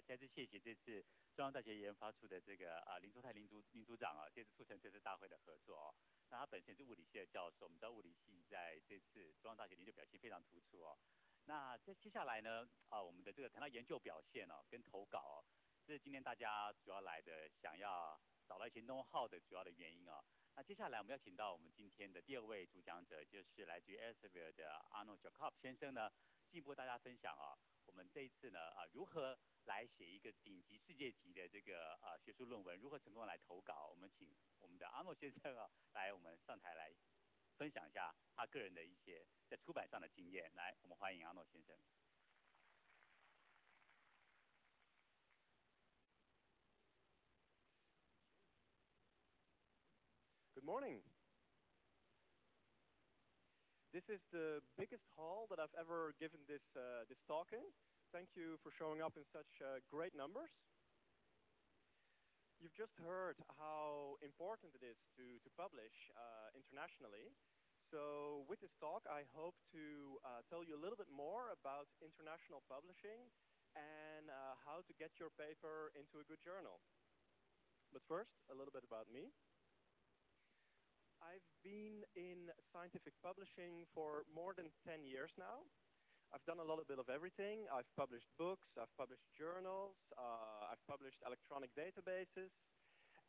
再次谢谢这次中央大学研发处的这个林宗泰林组长啊，这次促成这次大会的合作哦。那他本身是物理系的教授，我们知道物理系在这次中央大学研究表现非常突出哦。那在接下来呢，我们的这个谈到研究表现哦，跟投稿哦，这是今天大家主要来的，想要找到一些 know how 的主要的原因哦。那接下来我们要请到我们今天的第二位主讲者，就是来自于 Elsevier 的 Arnout Jacobs 先生呢，进一步大家分享啊，我们这一次呢如何来写一个顶级世界级的这个学术论文，如何成功来投稿。我们请我们的 Arnout 先生来我们上台来分享一下他个人的一些在出版上的经验。来，我们欢迎 Arnout 先生。Good morning. This is the biggest hall that I've ever given this talk in. Thank you for showing up in such great numbers. You've just heard how important it is to publish internationally. So with this talk, I hope to tell you a little bit more about international publishing and how to get your paper into a good journal. But first, a little bit about me. I've been in scientific publishing for more than 10 years now. I've done a little bit of everything. I've published books, I've published journals, I've published electronic databases.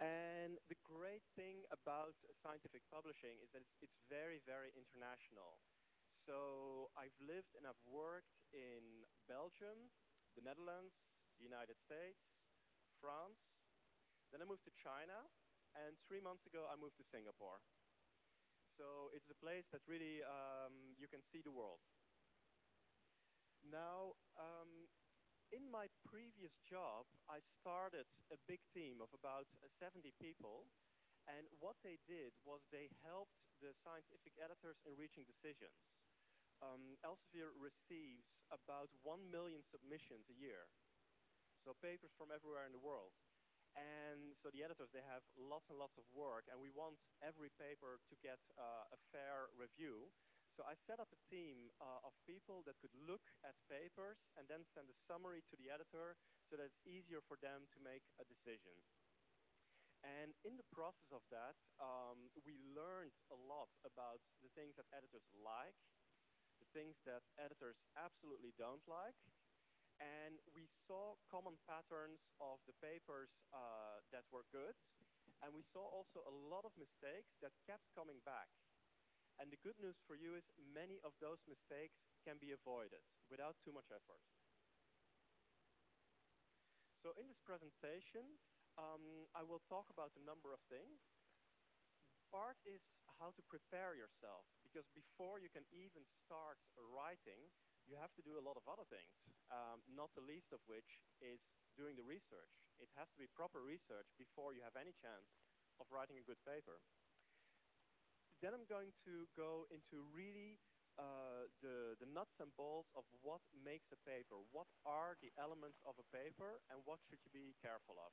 And the great thing about scientific publishing is that it's very, very international. So I've lived and I've worked in Belgium, the Netherlands, the United States, France. Then I moved to China, and 3 months ago I moved to Singapore. So it's a place that really you can see the world. Now, in my previous job, I started a big team of about 70 people. And what they did was they helped the scientific editors in reaching decisions. Elsevier receives about 1 million submissions a year. So papers from everywhere in the world. And so the editors, they have lots and lots of work, and we want every paper to get a fair review. So I set up a team of people that could look at papers and then send a summary to the editor so that it's easier for them to make a decision. And in the process of that, we learned a lot about the things that editors like, the things that editors absolutely don't like. And we saw common patterns of the papers that were good. And we saw also a lot of mistakes that kept coming back. And the good news for you is many of those mistakes can be avoided without too much effort. So in this presentation, I will talk about a number of things. Part is how to prepare yourself, because before you can even start writing, you have to do a lot of other things, not the least of which is doing the research. It has to be proper research before you have any chance of writing a good paper. Then I'm going to go into really the nuts and bolts of what makes a paper. What are the elements of a paper and what should you be careful of?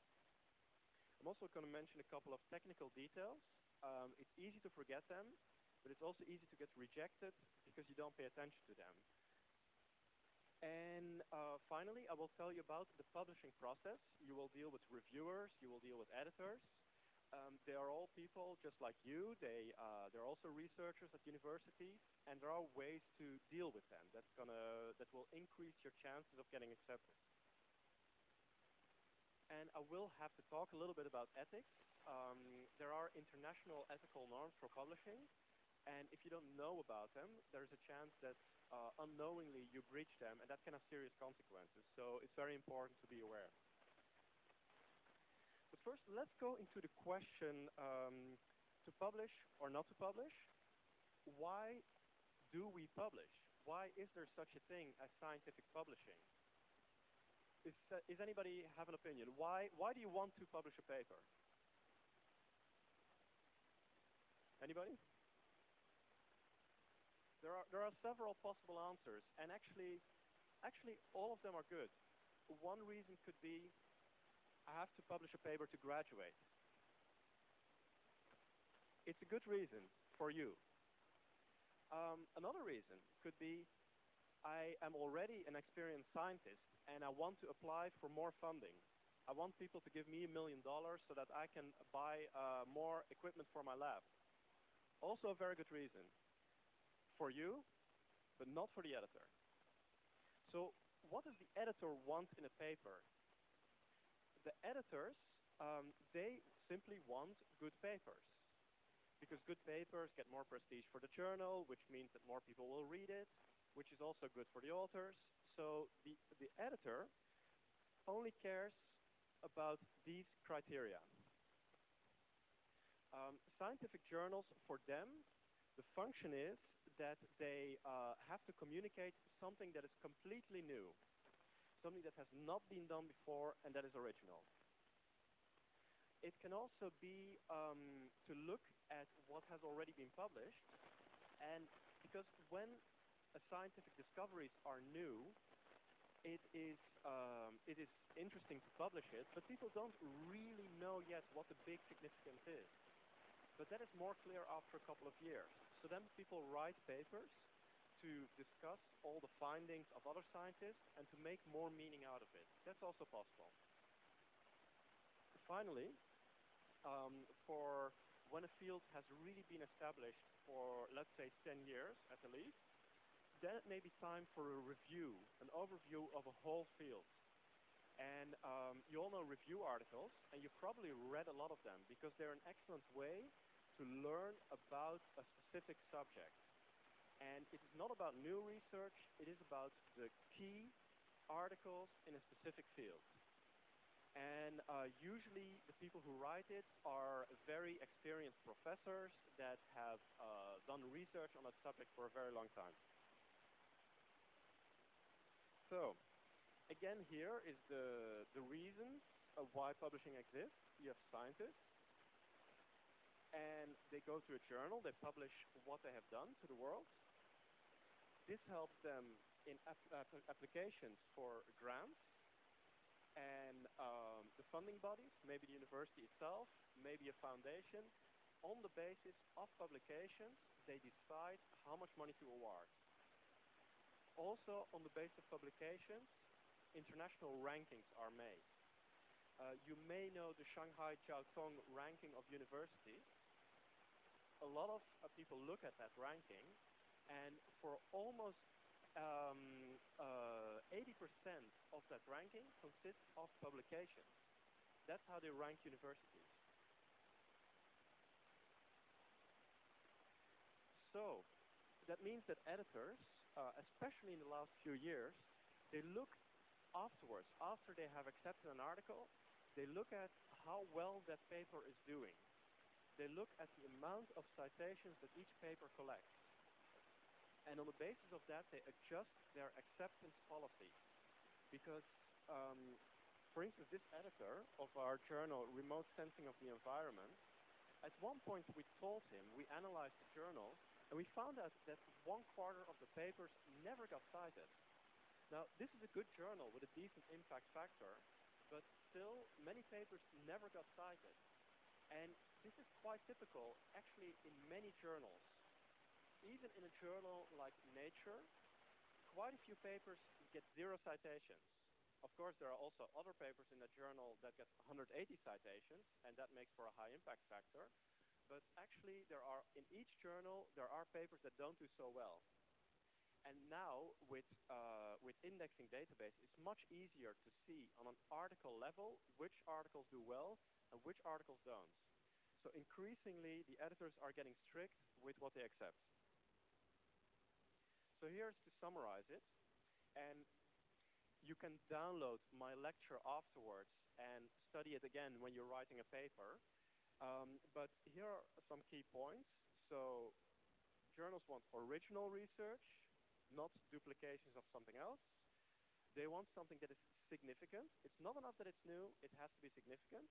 I'm also going to mention a couple of technical details. It's easy to forget them, but it's also easy to get rejected because you don't pay attention to them. And finally, I will tell you about the publishing process. You will deal with reviewers, you will deal with editors. They are all people just like you. They're also researchers at universities, and there are ways to deal with them that will increase your chances of getting accepted. And I will have to talk a little bit about ethics. There are international ethical norms for publishing, and if you don't know about them, there's a chance that unknowingly you breach them, and that can have serious consequences. So it's very important to be aware. But first, let's go into the question to publish or not to publish. Why do we publish? Why is there such a thing as scientific publishing? Is anybody have an opinion? Why do you want to publish a paper? Anybody? There are several possible answers, and actually all of them are good. One reason could be I have to publish a paper to graduate. It's a good reason for you. Another reason could be I am already an experienced scientist and I want to apply for more funding. I want people to give me $1 million so that I can buy more equipment for my lab. Also a very good reason for you, but not for the editor. So what does the editor want in a paper? The editors, they simply want good papers. Because good papers get more prestige for the journal, which means that more people will read it, which is also good for the authors. So the editor only cares about these criteria. Scientific journals, for them, the function is that they have to communicate something that is completely new, something that has not been done before and that is original. It can also be to look at what has already been published, and because when scientific discoveries are new, it is interesting to publish it, but people don't really know yet what the big significance is. But that is more clear after a couple of years. So then people write papers to discuss all the findings of other scientists and to make more meaning out of it. That's also possible. Finally, for when a field has really been established for, let's say, 10 years at the least, then it may be time for a review, an overview of a whole field. And you all know review articles, and you've probably read a lot of them because they're an excellent way to learn about a specific subject. And it is not about new research, it is about the key articles in a specific field. And usually the people who write it are very experienced professors that have done research on that subject for a very long time. So, again, here is the reasons of why publishing exists. You have scientists, and they go to a journal, they publish what they have done to the world. This helps them in applications for grants, and the funding bodies, maybe the university itself, maybe a foundation, on the basis of publications, they decide how much money to award. Also, on the basis of publications, international rankings are made. You may know the Shanghai Jiaotong ranking of universities. A lot of people look at that ranking, and for almost 80% of that ranking consists of publications. That's how they rank universities. So, that means that editors, especially in the last few years, they look afterwards, after they have accepted an article, they look at how well that paper is doing. They look at the amount of citations that each paper collects. And on the basis of that, they adjust their acceptance policy. Because, for instance, this editor of our journal, Remote Sensing of the Environment, at one point we told him, we analyzed the journal, and we found out that 1/4 of the papers never got cited. Now, this is a good journal with a decent impact factor, but still, many papers never got cited. And this is quite typical, actually, in many journals. Even in a journal like Nature, quite a few papers get 0 citations. Of course, there are also other papers in the journal that get 180 citations, and that makes for a high impact factor. But actually, in each journal, there are papers that don't do so well. And now, with indexing database, it's much easier to see on an article level which articles do well and which articles don't. So increasingly, the editors are getting strict with what they accept. So here's to summarize it. And you can download my lecture afterwards and study it again when you're writing a paper. But here are some key points. So journals want original research, not duplications of something else. They want something that is significant. It's not enough that it's new, it has to be significant.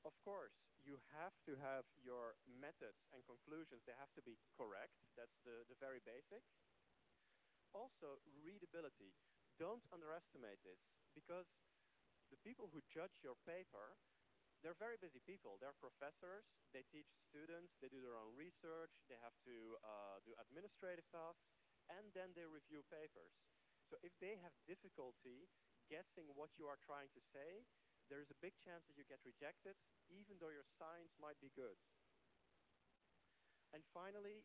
Of course, you have to have your methods and conclusions, they have to be correct. That's the very basic. Also, readability. Don't underestimate this, because the people who judge your paper, they're very busy people. They're professors, they teach students, they do their own research, they have to do administrative tasks, and then they review papers. So if they have difficulty guessing what you are trying to say, there is a big chance that you get rejected, even though your science might be good. And finally,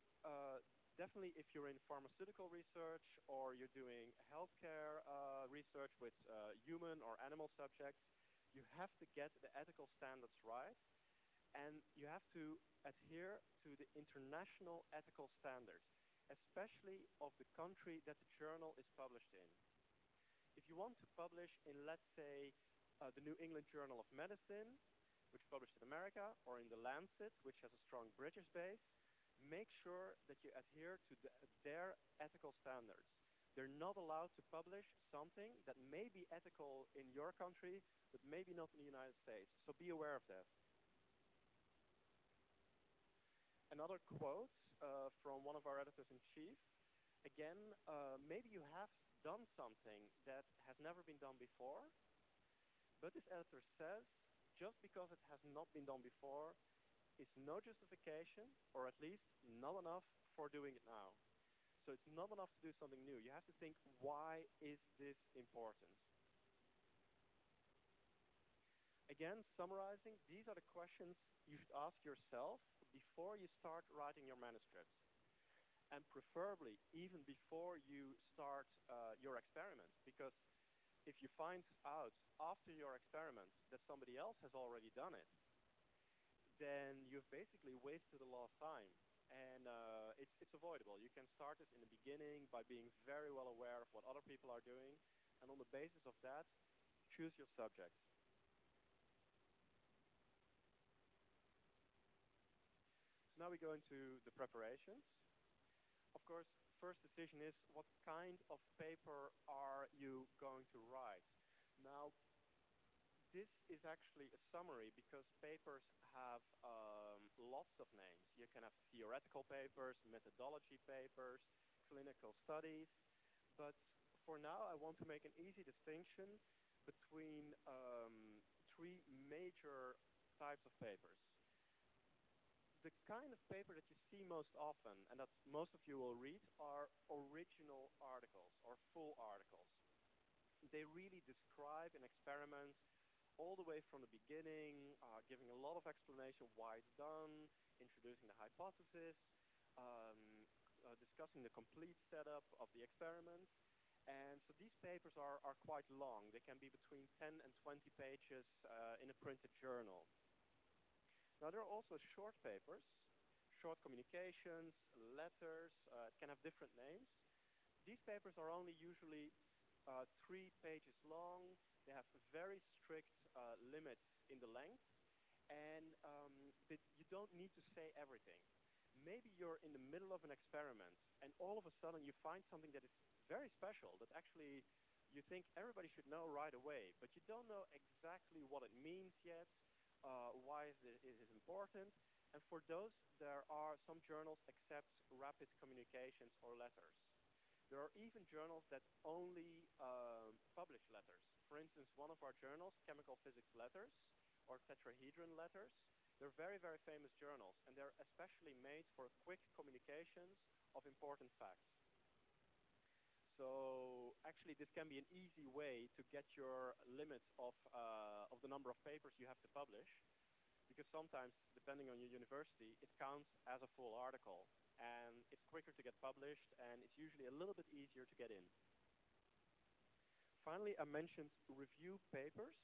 definitely if you're in pharmaceutical research or you're doing healthcare research with human or animal subjects, you have to get the ethical standards right, and you have to adhere to the international ethical standards, especially of the country that the journal is published in. If you want to publish in, let's say, the New England Journal of Medicine, which is published in America, or in the Lancet, which has a strong British base, make sure that you adhere to their ethical standards. They're not allowed to publish something that may be ethical in your country, but maybe not in the United States. So be aware of that. Another quote from one of our editors-in-chief. Again, maybe you have done something that has never been done before, but this editor says, just because it has not been done before, is no justification, or at least not enough for doing it now. So it's not enough to do something new. You have to think, why is this important? Again, summarizing, these are the questions you should ask yourself before you start writing your manuscript. And preferably even before you start your experiment, because if you find out after your experiment that somebody else has already done it, then you've basically wasted a lot of time. And it's avoidable. You can start it in the beginning by being very well aware of what other people are doing, and on the basis of that, choose your subject. So now we go into the preparations. Of course, first decision is, what kind of paper are you going to write? Now, this is actually a summary because papers have lots of names. You can have theoretical papers, methodology papers, clinical studies. But for now, I want to make an easy distinction between three major types of papers. The kind of paper that you see most often, and that most of you will read, are original articles or full articles. They really describe an experiment all the way from the beginning, giving a lot of explanation why it's done, introducing the hypothesis, discussing the complete setup of the experiment. And so these papers are quite long. They can be between 10 and 20 pages in a printed journal. Now, there are also short papers, short communications, letters, it can have different names. These papers are only usually 3 pages long. They have very strict limits in the length, and you don't need to say everything. Maybe you're in the middle of an experiment, and all of a sudden you find something that is very special, that actually you think everybody should know right away, but you don't know exactly what it means yet. Why it is important, and for those, there are some journals accept rapid communications or letters. There are even journals that only publish letters. For instance, one of our journals, Chemical Physics Letters, or Tetrahedron Letters, they're very, very famous journals, and they're especially made for quick communications of important facts. So actually, this can be an easy way to get your limits of the number of papers you have to publish, because sometimes, depending on your university, it counts as a full article, and it's quicker to get published, and it's usually a little bit easier to get in. Finally, I mentioned review papers,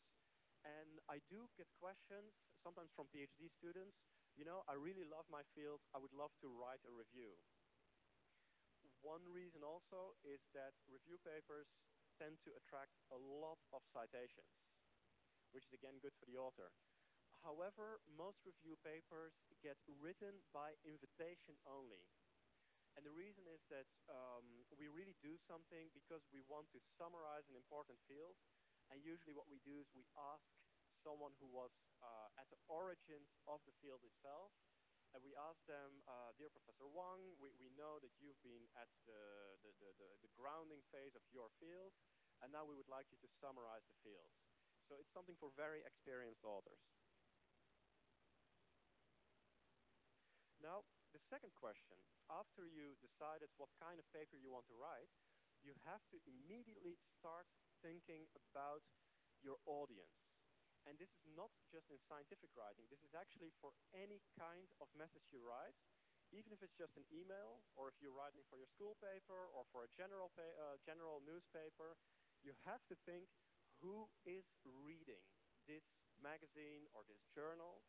and I do get questions, sometimes from PhD students, I really love my field, I would love to write a review. One reason also is that review papers tend to attract a lot of citations, which is again good for the author. However, most review papers get written by invitation only. And the reason is that we really do something because we want to summarize an important field. And usually what we do is we ask someone who was at the origins of the field itself. And we ask them, dear Professor Wang, we know that you've been at the grounding phase of your field, and now we would like you to summarize the field. So it's something for very experienced authors. Now, the second question, after you decided what kind of paper you want to write, you have to immediately start thinking about your audience. And this is not just in scientific writing. This is actually for any kind of message you write, even if it's just an email, or if you're writing for your school paper, or for a general newspaper. You have to think, who is reading this magazine or this journal?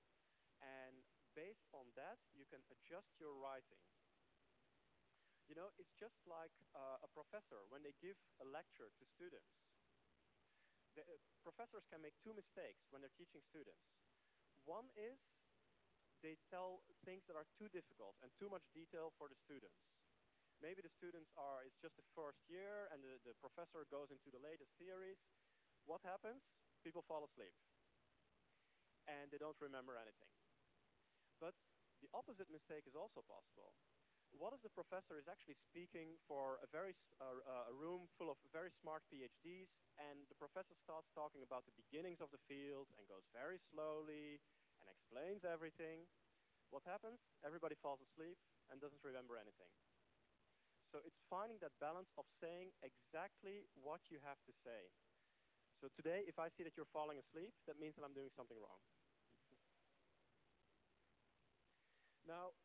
And based on that, you can adjust your writing. You know, it's just like a professor when they give a lecture to students. Professors can make two mistakes when they're teaching students. One is they tell things that are too difficult and too much detail for the students. Maybe the students it's just the first year and the professor goes into the latest theories. What happens? People fall asleep and they don't remember anything. But the opposite mistake is also possible. What if the professor is actually speaking for a room full of very smart PhDs, and the professor starts talking about the beginnings of the field and goes very slowly and explains everything? What happens? Everybody falls asleep and doesn't remember anything. So it's finding that balance of saying exactly what you have to say. So today, if I see that you're falling asleep, that means that I'm doing something wrong. Now,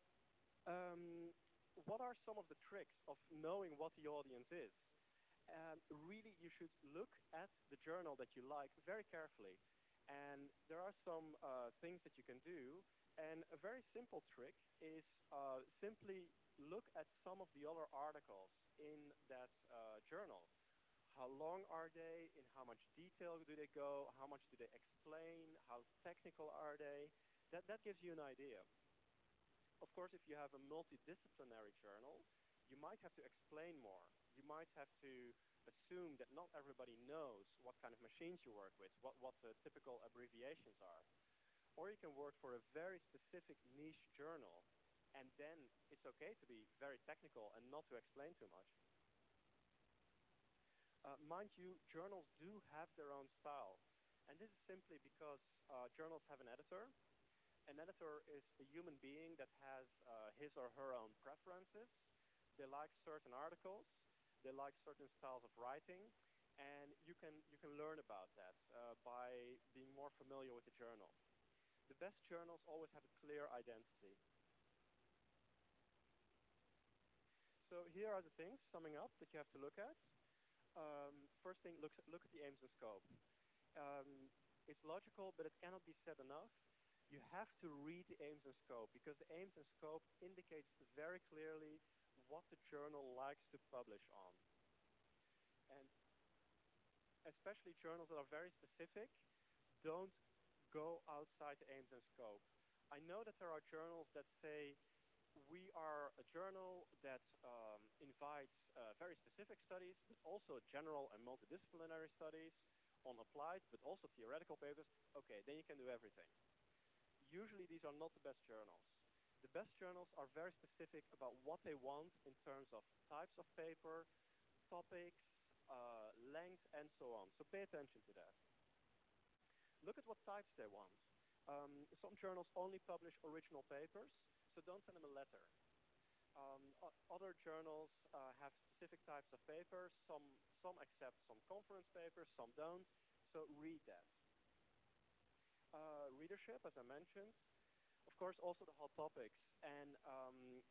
what are some of the tricks of knowing what the audience is? Really, you should look at the journal that you like very carefully. And there are some things that you can do. And a very simple trick is simply look at some of the other articles in that journal. How long are they? In how much detail do they go? How much do they explain? How technical are they? That gives you an idea. Of course, if you have a multidisciplinary journal, you might have to explain more. You might have to assume that not everybody knows what kind of machines you work with, what the typical abbreviations are. Or you can work for a very specific niche journal, and then it's okay to be very technical and not to explain too much. Mind you, journals do have their own style. And this is simply because journals have an editor. An editor is a human being that has his or her own preferences. They like certain articles. They like certain styles of writing. And you can learn about that by being more familiar with the journal. The best journals always have a clear identity. So here are the things, summing up, that you have to look at. First thing, look at the aims and scope. It's logical, but it cannot be said enough. You have to read the aims and scope, because the aims and scope indicates very clearly what the journal likes to publish on. And especially journals that are very specific, don't go outside the aims and scope. I know that there are journals that say, we are a journal that invites very specific studies, but also general and multidisciplinary studies on applied, but also theoretical papers. Okay, then you can do everything. Usually these are not the best journals. The best journals are very specific about what they want in terms of types of paper, topics, length, and so on. So pay attention to that. Look at what types they want. Some journals only publish original papers, so don't send them a letter. Other journals have specific types of papers. Some accept some conference papers, some don't. So read that. Readership, as I mentioned. Of course, also the hot topics. And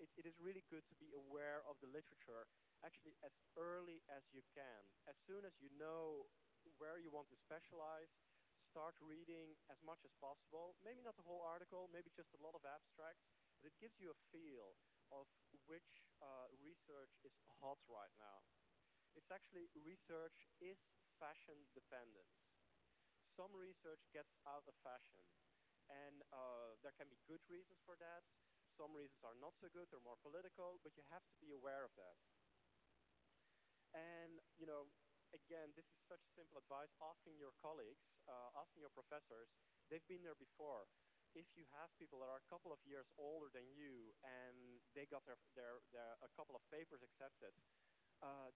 it is really good to be aware of the literature actually as early as you can. As soon as you know where you want to specialize, start reading as much as possible. Maybe not the whole article, maybe just a lot of abstracts, but it gives you a feel of which research is hot right now. It's actually, research is fashion dependent. Some research gets out of fashion, and there can be good reasons for that. Some reasons are not so good, they're more political, but you have to be aware of that. And, again, this is such simple advice, asking your colleagues, asking your professors, they've been there before. If you have people that are a couple of years older than you and they got a couple of papers accepted,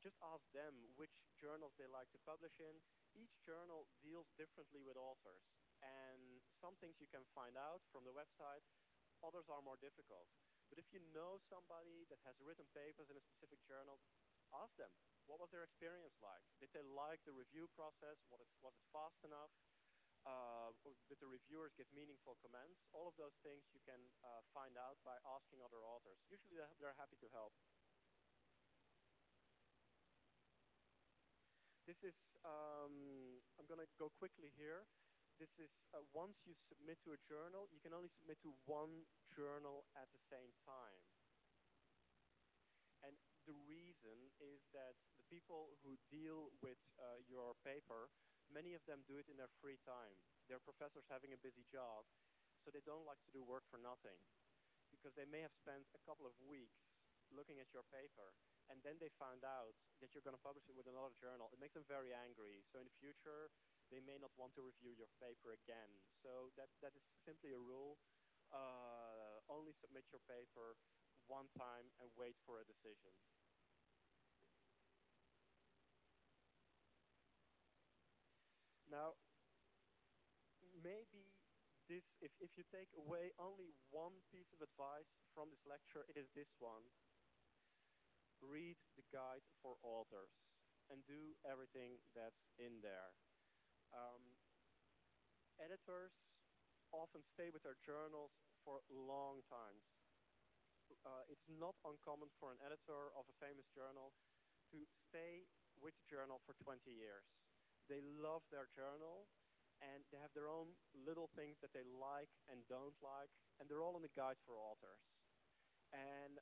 just ask them which journals they like to publish in. Each journal deals differently with authors, and some things you can find out from the website, others are more difficult. But if you know somebody that has written papers in a specific journal, ask them, what was their experience like? Did they like the review process? Was it fast enough? Did the reviewers give meaningful comments? All of those things you can find out by asking other authors. Usually they're happy to help. This is, I'm going to go quickly here. This is, once you submit to a journal, you can only submit to one journal at the same time. And the reason is that the people who deal with your paper, many of them do it in their free time. They're professors having a busy job, so they don't like to do work for nothing, because they may have spent a couple of weeks looking at your paper, and then they found out that you're going to publish it with another journal. It makes them very angry. So in the future, they may not want to review your paper again. So that is simply a rule. Only submit your paper one time and wait for a decision. Now, maybe this, if you take away only one piece of advice from this lecture, it is this one. Read the guide for authors and do everything that's in there. Editors often stay with their journals for long times. It's not uncommon for an editor of a famous journal to stay with the journal for 20 years. They love their journal, and they have their own little things that they like and don't like, and they're all in the guide for authors. And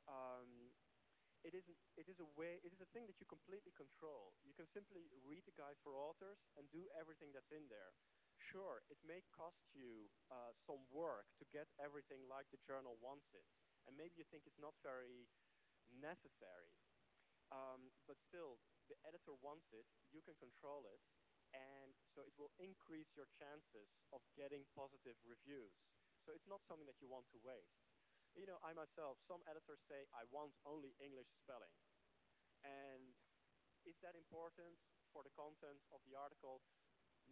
it is a thing that you completely control. You can simply read the guide for authors and do everything that's in there. Sure, it may cost you some work to get everything like the journal wants it, and maybe you think it's not very necessary. But still, the editor wants it, you can control it, and so it will increase your chances of getting positive reviews. So it's not something that you want to waste. You know, I myself, some editors say, I want only English spelling. And is that important for the content of the article?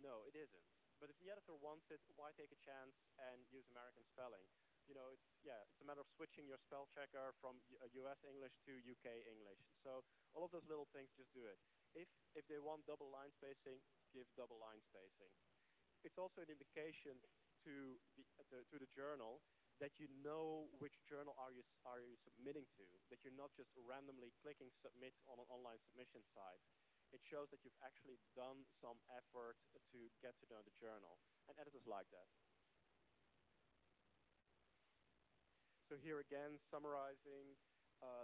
No, it isn't. But if the editor wants it, why take a chance and use American spelling? You know, it's a matter of switching your spell checker from US English to UK English. So all of those little things, just do it. If they want double line spacing, give double line spacing. It's also an indication to the journal that you know which journal are you submitting to, that you're not just randomly clicking submit on an online submission site. It shows that you've actually done some effort to get to know the journal, and editors like that. So here again, summarizing,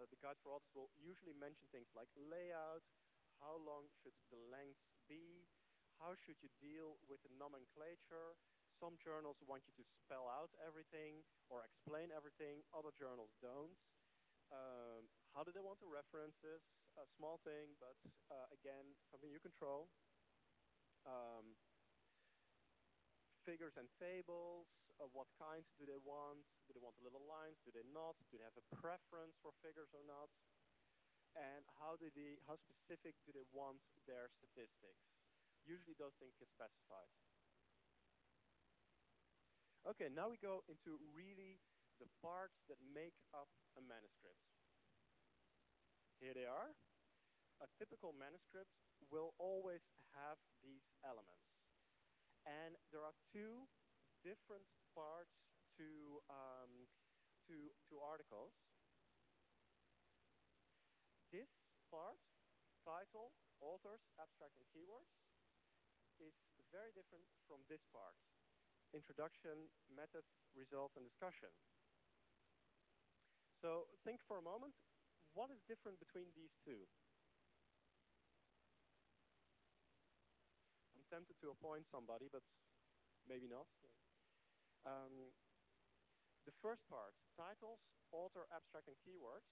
the guide for authors will usually mention things like layout, how long should the length be, how should you deal with the nomenclature. Some journals want you to spell out everything or explain everything, other journals don't. How do they want the references? A small thing, but again, something you control. Figures and tables, what kinds do they want? Do they want the little lines? Do they not? Do they have a preference for figures or not? And how specific do they want their statistics? Usually those things get specified. Okay, now we go into really the parts that make up a manuscript. Here they are. A typical manuscript will always have these elements. And there are two different parts to articles. This part, title, authors, abstract, and keywords, is very different from this part. Introduction, method, result, and discussion. So think for a moment, what is different between these two? I'm tempted to appoint somebody, but maybe not. The first part, titles, author, abstract, and keywords,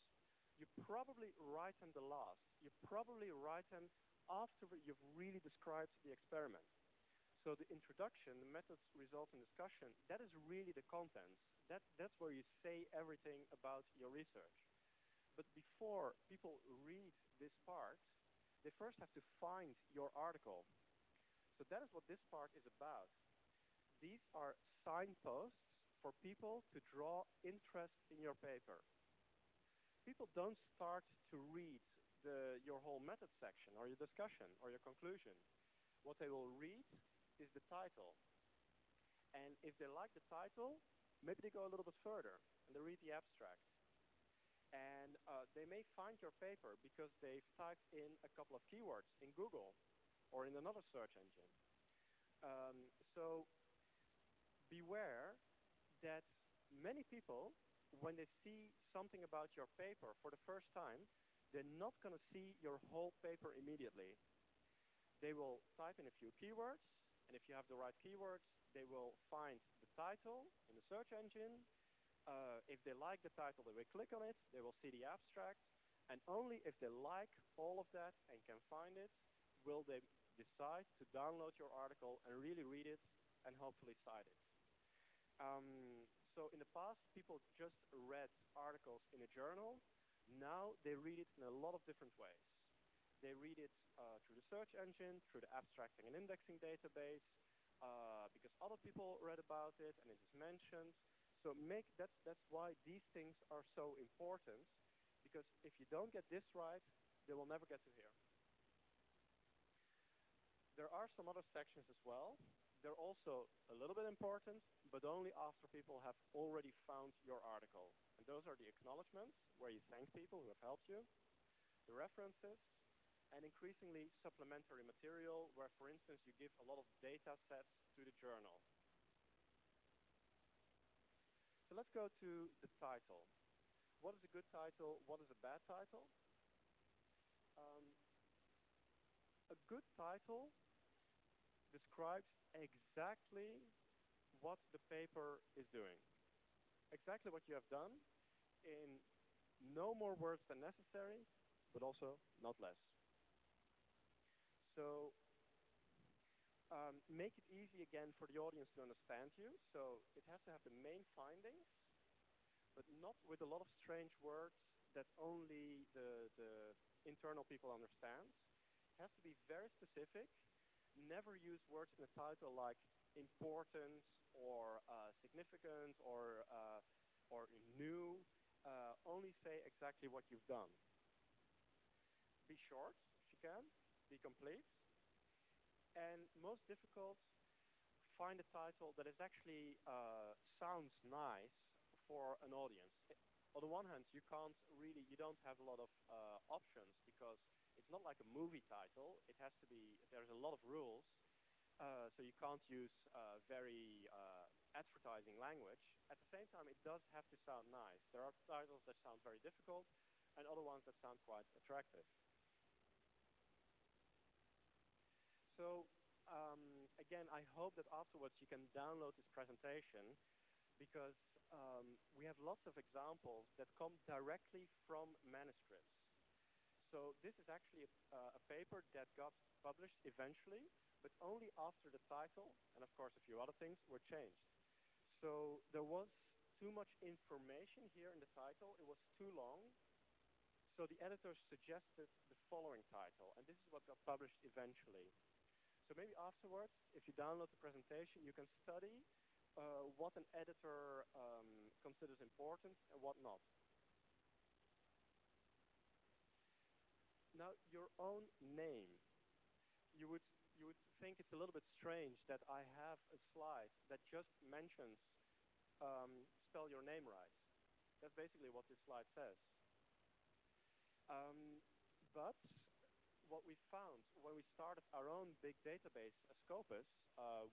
you probably write them the last. You probably write them after you've really described the experiment. So the introduction, the methods, results, and discussion, that is really the contents. That's where you say everything about your research. But before people read this part, they first have to find your article. So that is what this part is about. These are signposts for people to draw interest in your paper. people don't start to read your whole method section or your discussion or your conclusion. What they will read is the title. And if they like the title, maybe they go a little bit further and they read the abstract. And they may find your paper because they've typed in a couple of keywords in Google or in another search engine. So beware that many people, when they see something about your paper for the first time, they're not going to see your whole paper immediately. They will type in a few keywords, and if you have the right keywords, they will find the title in the search engine. If they like the title, they will click on it, they will see the abstract, and only if they like all of that and can find it, will they decide to download your article and really read it and hopefully cite it. So in the past, people just read articles in a journal. Now they read it in a lot of different ways. They read it through the search engine, through the abstracting and indexing database, because other people read about it and it is mentioned. So that's why these things are so important, because if you don't get this right, they will never get to here. There are some other sections as well. They're also a little bit important, but only after people have already found your article. And those are the acknowledgements, where you thank people who have helped you, the references, and increasingly supplementary material, where, for instance, you give a lot of data sets to the journal. So let's go to the title. What is a good title? What is a bad title? A good title describes exactly what the paper is doing. Exactly what you have done in no more words than necessary, but also not less. So make it easy again for the audience to understand you. So it has to have the main findings, but not with a lot of strange words that only the internal people understand. It has to be very specific. Never use words in the title like important or significant or new. Only say exactly what you've done. Be short if you can. Be complete. And most difficult, find a title that is actually sounds nice for an audience. On the one hand, you don't have a lot of options, because it's not like a movie title. It has to be, there's a lot of rules, so you can't use very advertising language. At the same time, it does have to sound nice. There are titles that sound very difficult, and other ones that sound quite attractive. So again, I hope that afterwards you can download this presentation, because we have lots of examples that come directly from manuscripts. So this is actually a paper that got published eventually, but only after the title and, of course, a few other things were changed. So there was too much information here in the title. It was too long. So the editors suggested the following title, and this is what got published eventually. So maybe afterwards, if you download the presentation, you can study what an editor considers important and what not. Now, your own name. You would think it's a little bit strange that I have a slide that just mentions spell your name right. That's basically what this slide says. But what we found when we started our own big database, Scopus,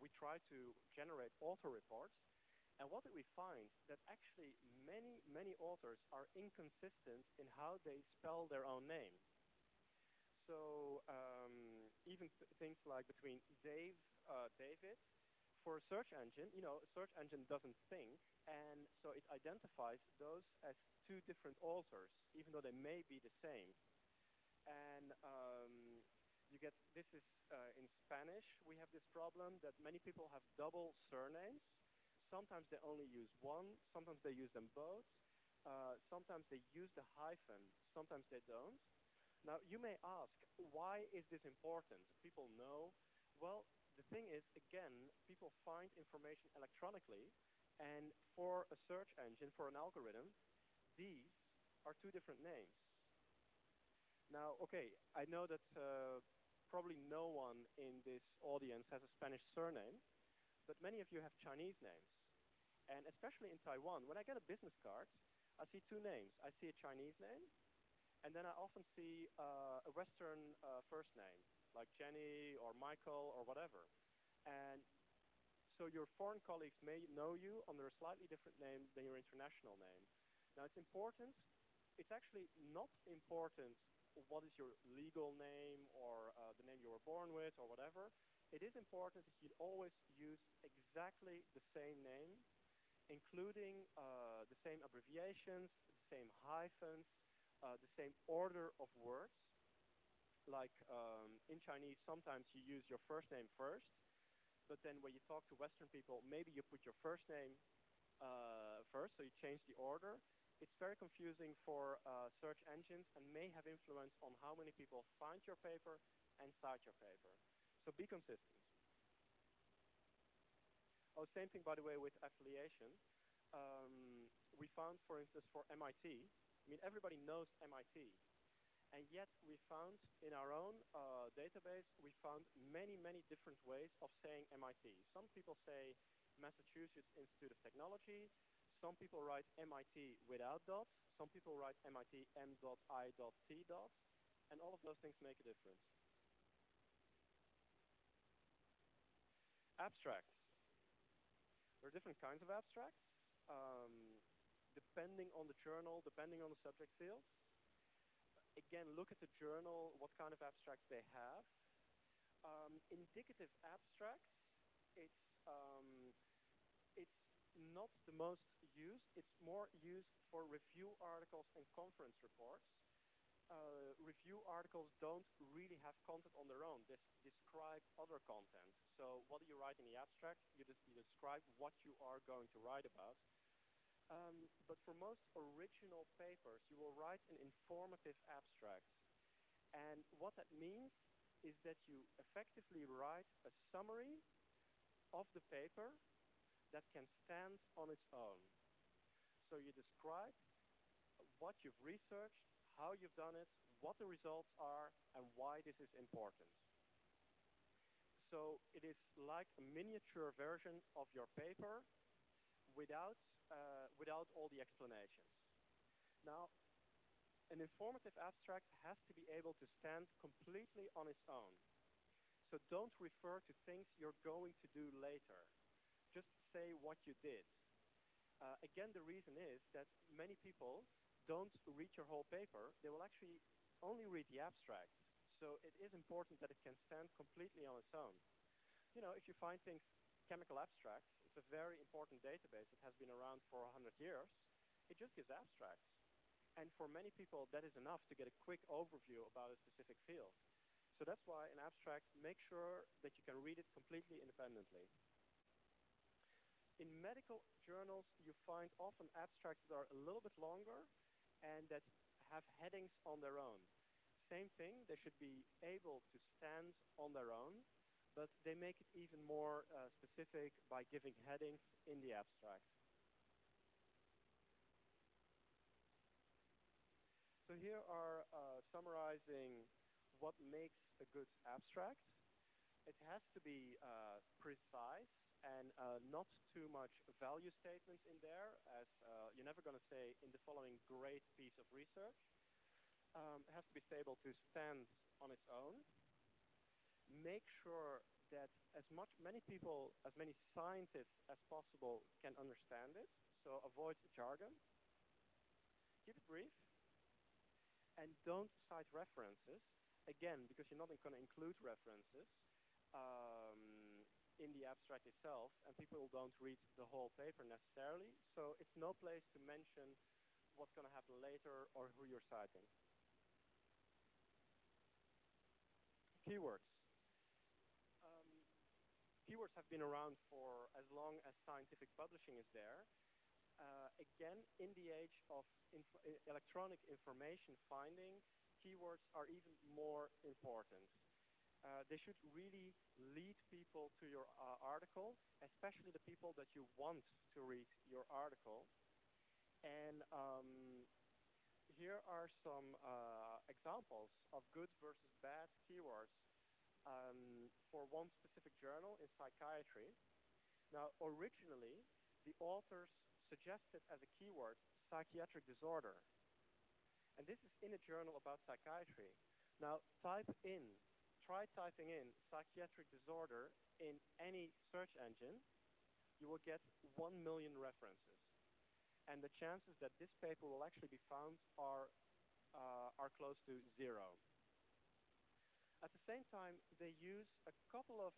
we tried to generate author reports. And what did we find? That actually many authors are inconsistent in how they spell their own name. So even things like between David, for a search engine, a search engine doesn't think, and so it identifies those as two different authors, even though they may be the same. And this is in Spanish, we have this problem that many people have double surnames. Sometimes they only use one, sometimes they use them both. Sometimes they use the hyphen, sometimes they don't. Now, you may ask, why is this important? People know. Well, the thing is, again, people find information electronically, and for a search engine, for an algorithm, these are two different names. Now, okay, I know that probably no one in this audience has a Spanish surname, but many of you have Chinese names. And especially in Taiwan, when I get a business card, I see two names. I see a Chinese name, and then I often see a Western first name, like Jenny or Michael or whatever. And so your foreign colleagues may know you under a slightly different name than your international name. Now, it's important. It's actually not important what is your legal name or the name you were born with or whatever. It is important that you always use exactly the same name, including the same abbreviations, the same hyphens, the same order of words. Like in Chinese, sometimes you use your first name first, but then when you talk to Western people, maybe you put your first name first, so you change the order. It's very confusing for search engines and may have influence on how many people find your paper and cite your paper. So be consistent. Oh, same thing, by the way, with affiliation. We found, for instance, for MIT, I mean, everybody knows MIT. And yet we found in our own database, we found many, many different ways of saying MIT. Some people say Massachusetts Institute of Technology. Some people write MIT without dots. Some people write MIT M.I.T. And all of those things make a difference. Abstracts. There are different kinds of abstracts, depending on the journal, depending on the subject field. Again, look at the journal, what kind of abstracts they have. Indicative abstracts, it's not the most used. It's more used for review articles and conference reports. Review articles don't really have content on their own. They describe other content. So what do you write in the abstract? You describe what you are going to write about. But for most original papers, you will write an informative abstract. And what that means is that you effectively write a summary of the paper that can stand on its own. So you describe what you've researched, how you've done it, what the results are, and why this is important. So it is like a miniature version of your paper without all the explanations. Now, an informative abstract has to be able to stand completely on its own. So don't refer to things you're going to do later. Just say what you did. Again, the reason is that many people don't read your whole paper. They will actually only read the abstract. So it is important that it can stand completely on its own. You know, if you find things, chemical abstracts, it's a very important database that has been around for 100 years. It just gives abstracts. And for many people, that is enough to get a quick overview about a specific field. So that's why an abstract, make sure that you can read it completely independently. In medical journals, you find often abstracts that are a little bit longer and that have headings on their own. Same thing, they should be able to stand on their own, but they make it even more specific by giving headings in the abstract. So here are summarizing what makes a good abstract. It has to be precise and not too much value statements in there, as you're never going to say in the following great piece of research. It has to be able to stand on its own. Make sure that many people, as many scientists as possible can understand it, so avoid jargon. Keep it brief. And don't cite references, again, because you're not going to include references in the abstract itself, and people don't read the whole paper necessarily, so it's no place to mention what's going to happen later or who you're citing. Keywords. Keywords have been around for as long as scientific publishing is there. Again, in the age of electronic information finding, keywords are even more important. They should really lead people to your article, especially the people that you want to read your article. And here are some examples of good versus bad keywords for one specific journal in psychiatry. Now, originally, the authors suggested as a keyword psychiatric disorder. And this is in a journal about psychiatry. Now, try typing in psychiatric disorder in any search engine, you will get 1 million references. And the chances that this paper will actually be found are close to zero. At the same time, they use a couple of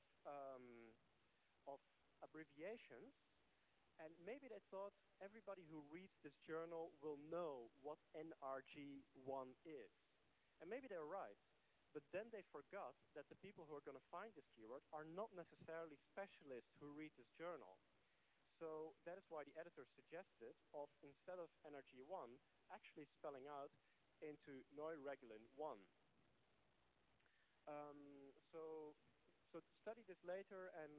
abbreviations, and maybe they thought everybody who reads this journal will know what NRG1 is. And maybe they're right, but then they forgot that the people who are going to find this keyword are not necessarily specialists who read this journal. So that is why the editor suggested of, instead of NRG1, actually spelling out into neuregulin 1. So study this later, and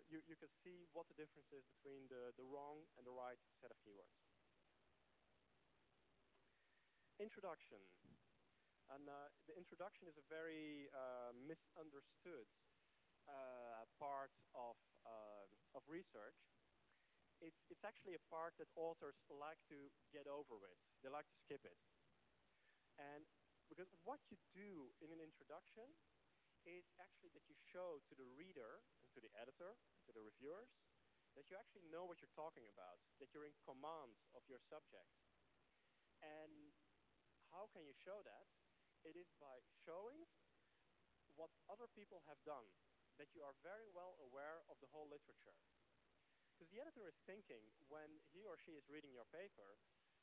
you can see what the difference is between the wrong and the right set of keywords. Introduction. And the introduction is a very misunderstood part of research. It's actually a part that authors like to get over with. They like to skip it. And because what you do in an introduction is actually that you show to the reader and to the editor and to the reviewers that you actually know what you're talking about, that you're in command of your subject. And how can you show that? It is by showing what other people have done, that you are very well aware of the whole literature. Because the editor is thinking, when he or she is reading your paper,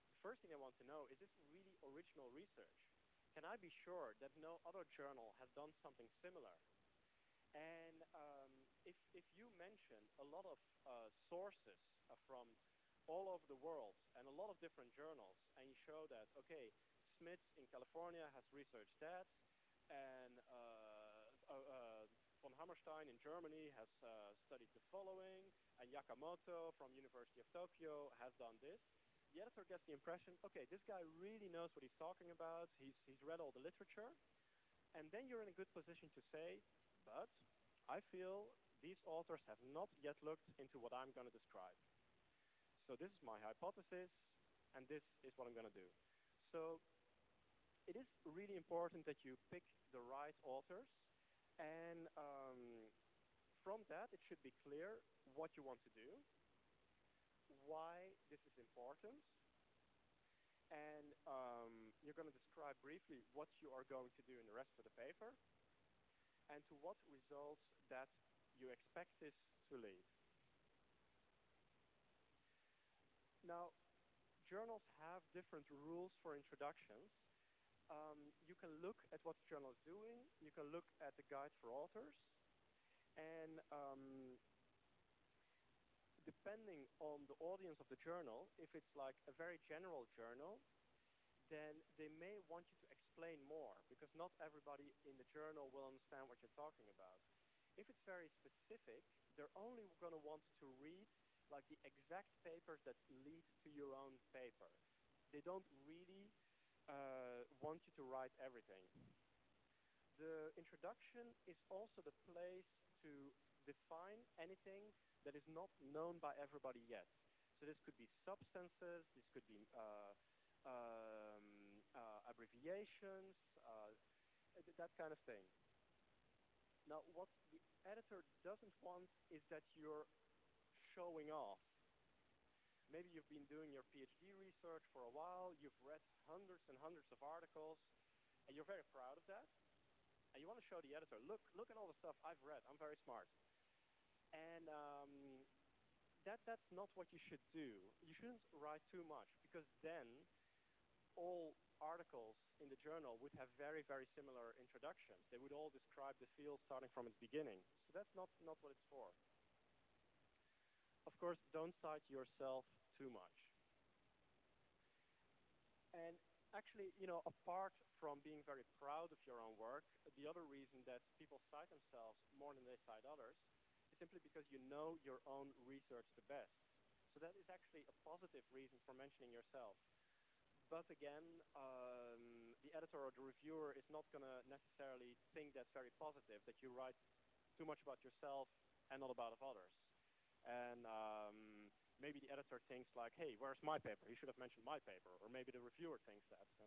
the first thing they want to know, is this really original research? Can I be sure that no other journal has done something similar? And if you mention a lot of sources from all over the world and a lot of different journals, and you show that, okay, Smith in California has researched that, and von Hammerstein in Germany has studied the following, and Yakamoto from University of Tokyo has done this. The editor gets the impression, okay, this guy really knows what he's talking about, he's read all the literature, and then you're in a good position to say, but I feel these authors have not yet looked into what I'm going to describe. So this is my hypothesis, and this is what I'm going to do. So it is really important that you pick the right authors, and from that it should be clear what you want to do, why this is important, and you're going to describe briefly what you are going to do in the rest of the paper, and to what results that you expect this to lead. Now, journals have different rules for introductions. You can look at what the journal is doing, you can look at the guide for authors, and depending on the audience of the journal, if it's like a very general journal, then they may want you to explain more, because not everybody in the journal will understand what you're talking about. If it's very specific, they're only going to want to read like the exact papers that lead to your own paper. They don't really want you to write everything. The introduction is also the place to define anything that is not known by everybody yet. So this could be substances, this could be abbreviations, that kind of thing. Now, what the editor doesn't want is that you're showing off. Maybe you've been doing your PhD research for a while, you've read hundreds and hundreds of articles, and you're very proud of that. And you want to show the editor, look at all the stuff I've read, I'm very smart. And that's not what you should do. You shouldn't write too much, because then all articles in the journal would have very, very similar introductions. They would all describe the field starting from its beginning. So that's not what it's for. Of course, don't cite yourself too much. And actually, apart from being very proud of your own work, the other reason that people cite themselves more than they cite others is simply because you know your own research the best. So that is actually a positive reason for mentioning yourself. But again, the editor or the reviewer is not going to necessarily think that's very positive, that you write too much about yourself and not about others. And maybe the editor thinks like, hey, where's my paper? He should have mentioned my paper. Or maybe the reviewer thinks that. So.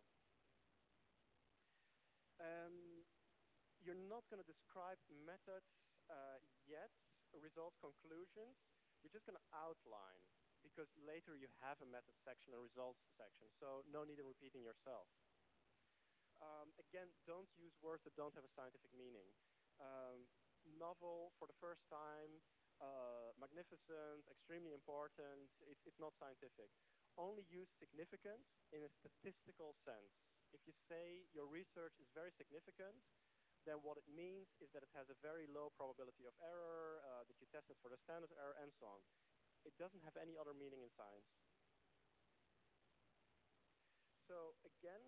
You're not going to describe methods yet, results, conclusions. You're just going to outline, because later you have a method section, a results section, so no need in repeating yourself. Again, don't use words that don't have a scientific meaning. Novel for the first time, magnificent, extremely important, it's not scientific. Only use significant in a statistical sense. If you say your research is very significant, then what it means is that it has a very low probability of error, that you tested for the standard error, and so on. It doesn't have any other meaning in science. So again,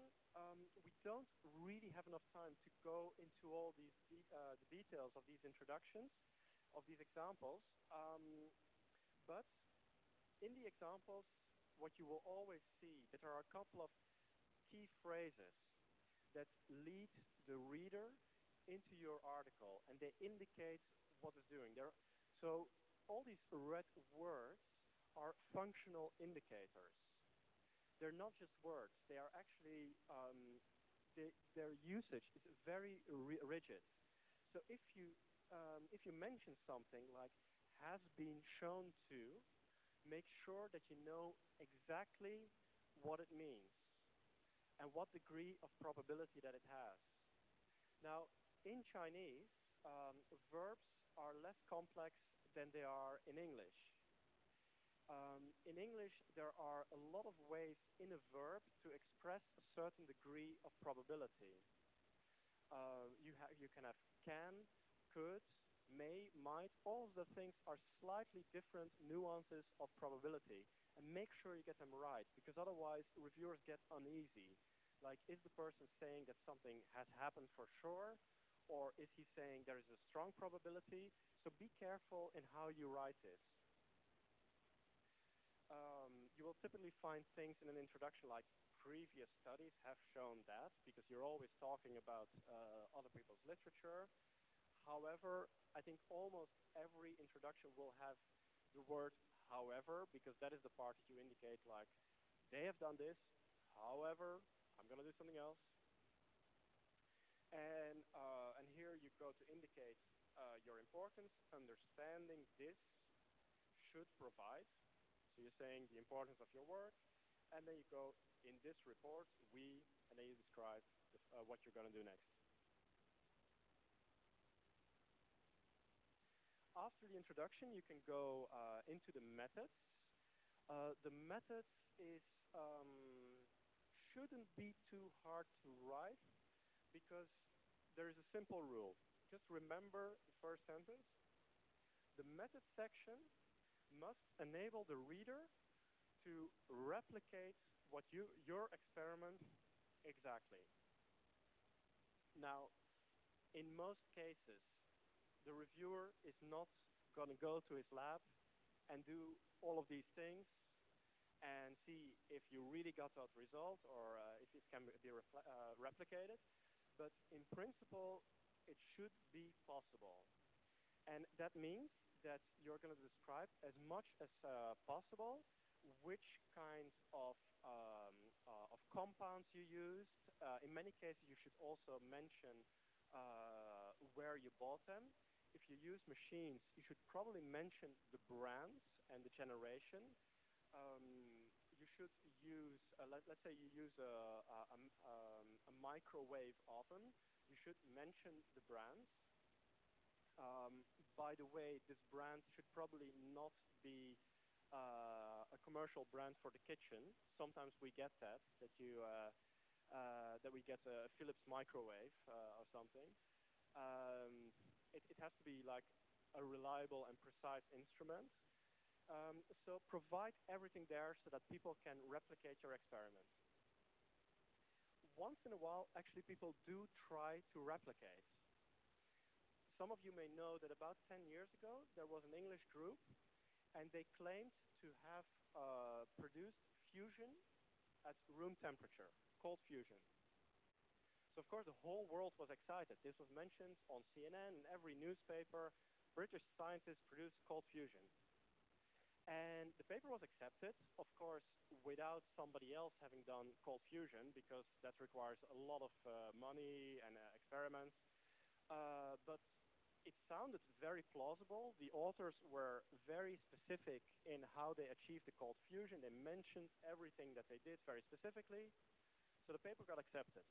we don't really have enough time to go into all these the details of these introductions, of these examples. But in the examples, what you will always see, that there are a couple of key phrases that lead the reader into your article, and they indicate what it's doing. So all these red words are functional indicators. They're not just words. They are actually, their usage is very rigid. So if you mention something like has been shown to, make sure that you know exactly what it means and what degree of probability that it has. Now, in Chinese, verbs are less complex than they are in English. In English, there are a lot of ways in a verb to express a certain degree of probability. You can have can, could, may, might. All of the things are slightly different nuances of probability. And make sure you get them right, because otherwise reviewers get uneasy. Like, is the person saying that something has happened for sure? Or is he saying there is a strong probability? So be careful in how you write this. You will typically find things in an introduction like previous studies have shown that, because you're always talking about other people's literature. However, I think almost every introduction will have the word however, because that is the part that you indicate like, they have done this, however, I'm going to do something else. And here you go to indicate your importance. Understanding this should provide. So you're saying the importance of your work. And then you go, in this report, and then you describe what you're going to do next. After the introduction, you can go into the methods. The methods shouldn't be too hard to write, because there is a simple rule. Just remember the first sentence. The method section must enable the reader to replicate what your experiment exactly. Now, in most cases, the reviewer is not going to go to his lab and do all of these things and see if you really got that result, or if it can be replicated. But in principle, it should be possible. And that means that you're going to describe as much as possible which kinds of compounds you used. In many cases, you should also mention where you bought them. If you use machines, you should probably mention the brands and the generation. You should use, let's say you use a microwave oven. You should mention the brands. By the way, this brand should probably not be a commercial brand for the kitchen. Sometimes we get that we get a Philips microwave or something. It has to be like a reliable and precise instrument. So provide everything there so that people can replicate your experiment. Once in a while, actually, people do try to replicate. Some of you may know that about 10 years ago, there was an English group, and they claimed to have produced fusion at room temperature, cold fusion. So of course the whole world was excited. This was mentioned on CNN and every newspaper. British scientists produced cold fusion. And the paper was accepted, of course, without somebody else having done cold fusion, because that requires a lot of money and experiments. But it sounded very plausible. The authors were very specific in how they achieved the cold fusion. They mentioned everything that they did very specifically. So the paper got accepted.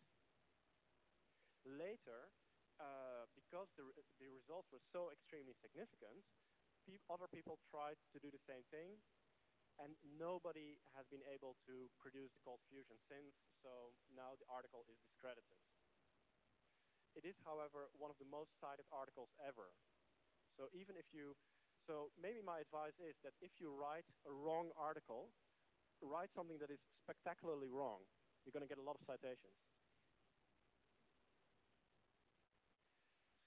Later, because the results were so extremely significant, other people tried to do the same thing, and nobody has been able to produce the cold fusion since, so now the article is discredited. It is, however, one of the most cited articles ever. So maybe my advice is that if you write a wrong article, write something that is spectacularly wrong. You're going to get a lot of citations.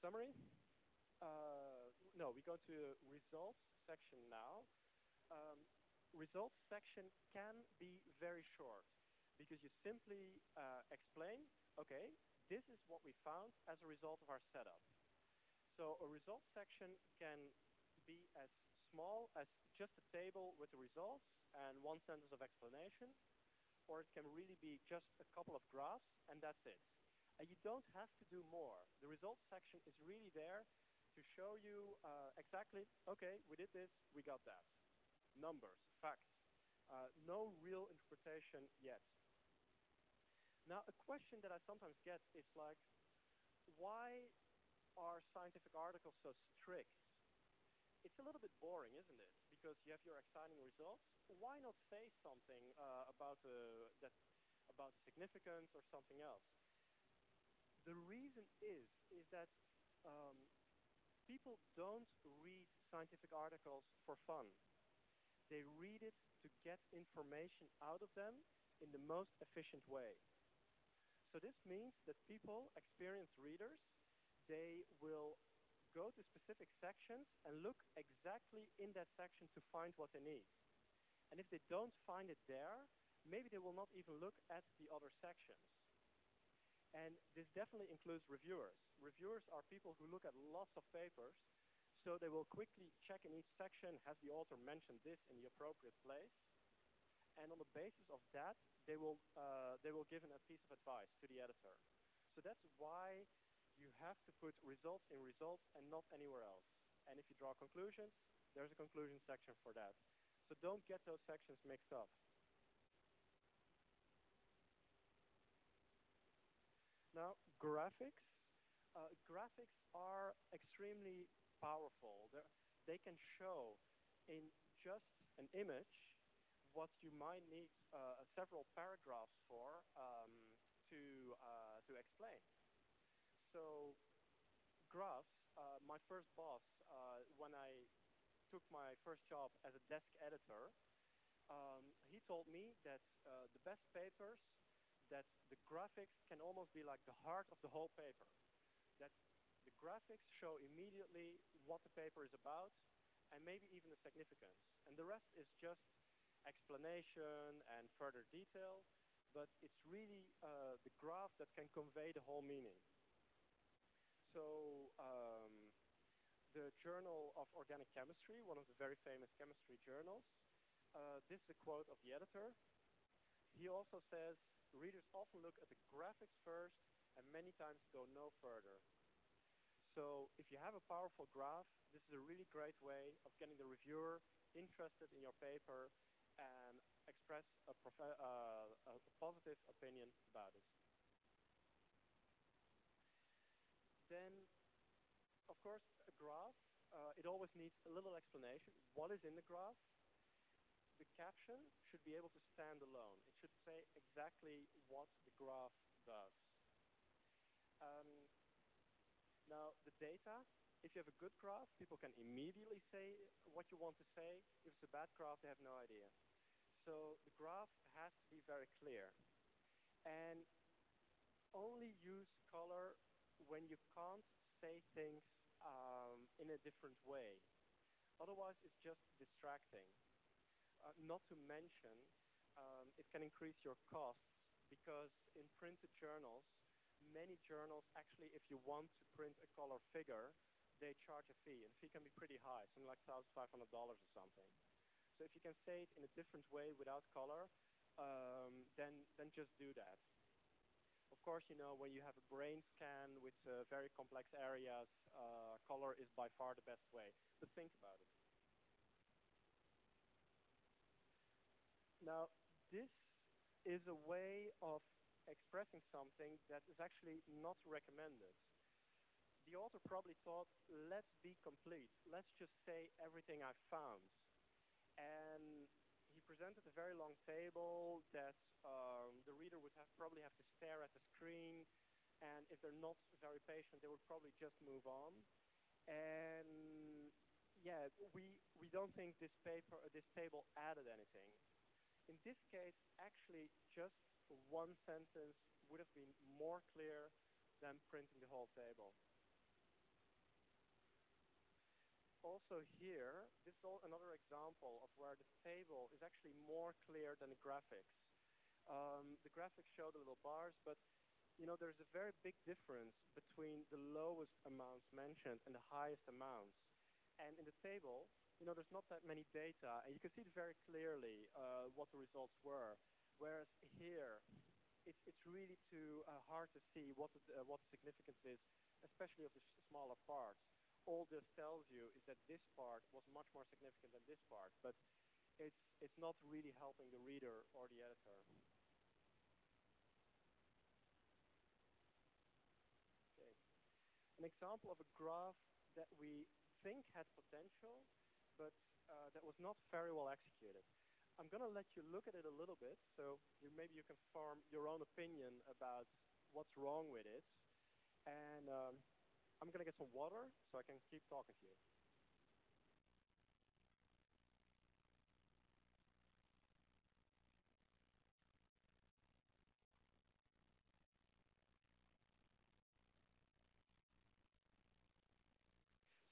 Summary? No, we go to results section now. Results section can be very short because you simply explain, okay, this is what we found as a result of our setup. So a results section can be as small as just a table with the results and one sentence of explanation, or it can really be just a couple of graphs and that's it. And you don't have to do more. The results section is really there to show you exactly, okay, we did this, we got that. Numbers, facts. No real interpretation yet. Now, a question that I sometimes get is like, why are scientific articles so strict? It's a little bit boring, isn't it? Because you have your exciting results. Why not say something about significance or something else? The reason is that people don't read scientific articles for fun. They read it to get information out of them in the most efficient way. So this means that people, experienced readers, they will go to specific sections and look exactly in that section to find what they need. And if they don't find it there, maybe they will not even look at the other sections. And this definitely includes reviewers. Reviewers are people who look at lots of papers, so they will quickly check in each section, has the author mentioned this in the appropriate place? And on the basis of that, they will give a piece of advice to the editor. So that's why you have to put results in results and not anywhere else. And if you draw conclusions, there's a conclusion section for that. So don't get those sections mixed up. Now, graphics. Graphics are extremely powerful. They can show in just an image what you might need several paragraphs for to explain. So, graphs. My first boss, when I took my first job as a desk editor, he told me that the best papers, that the graphics can almost be like the heart of the whole paper. That the graphics show immediately what the paper is about and maybe even the significance. And the rest is just explanation and further detail, but it's really the graph that can convey the whole meaning. So the Journal of Organic Chemistry, one of the very famous chemistry journals, this is a quote of the editor. He also says, readers often look at the graphics first and many times go no further. So if you have a powerful graph, this is a really great way of getting the reviewer interested in your paper and express a positive opinion about it. Then, of course, a graph, it always needs a little explanation. What is in the graph? The caption should be able to stand alone. It should say exactly what the graph does. Now, the data, if you have a good graph, people can immediately say what you want to say. If it's a bad graph, they have no idea. So the graph has to be very clear. And only use color when you can't say things in a different way. Otherwise, it's just distracting. Not to mention, it can increase your costs because in printed journals, many journals actually, if you want to print a color figure, they charge a fee, and the fee can be pretty high, something like $1,500 or something. So if you can say it in a different way without color, then just do that. Of course, when you have a brain scan with very complex areas, color is by far the best way. But think about it. Now, this is a way of expressing something that is actually not recommended. The author probably thought, let's be complete. Let's just say everything I found. And he presented a very long table that the reader would probably have to stare at the screen. And if they're not very patient, they would probably just move on. And yeah, we don't think this table added anything. In this case, actually, just one sentence would have been more clear than printing the whole table. Also here, this is another example of where the table is actually more clear than the graphics. The graphics show the little bars, but there's a very big difference between the lowest amounts mentioned and the highest amounts. And in the table, there's not that many data, and you can see it very clearly what the results were. Whereas here, it's really too hard to see what the significance is, especially of the smaller parts. All this tells you is that this part was much more significant than this part, but it's not really helping the reader or the editor. Okay. An example of a graph that we think had potential, but that was not very well executed. I'm going to let you look at it a little bit, so maybe you can form your own opinion about what's wrong with it. And I'm going to get some water so I can keep talking to you.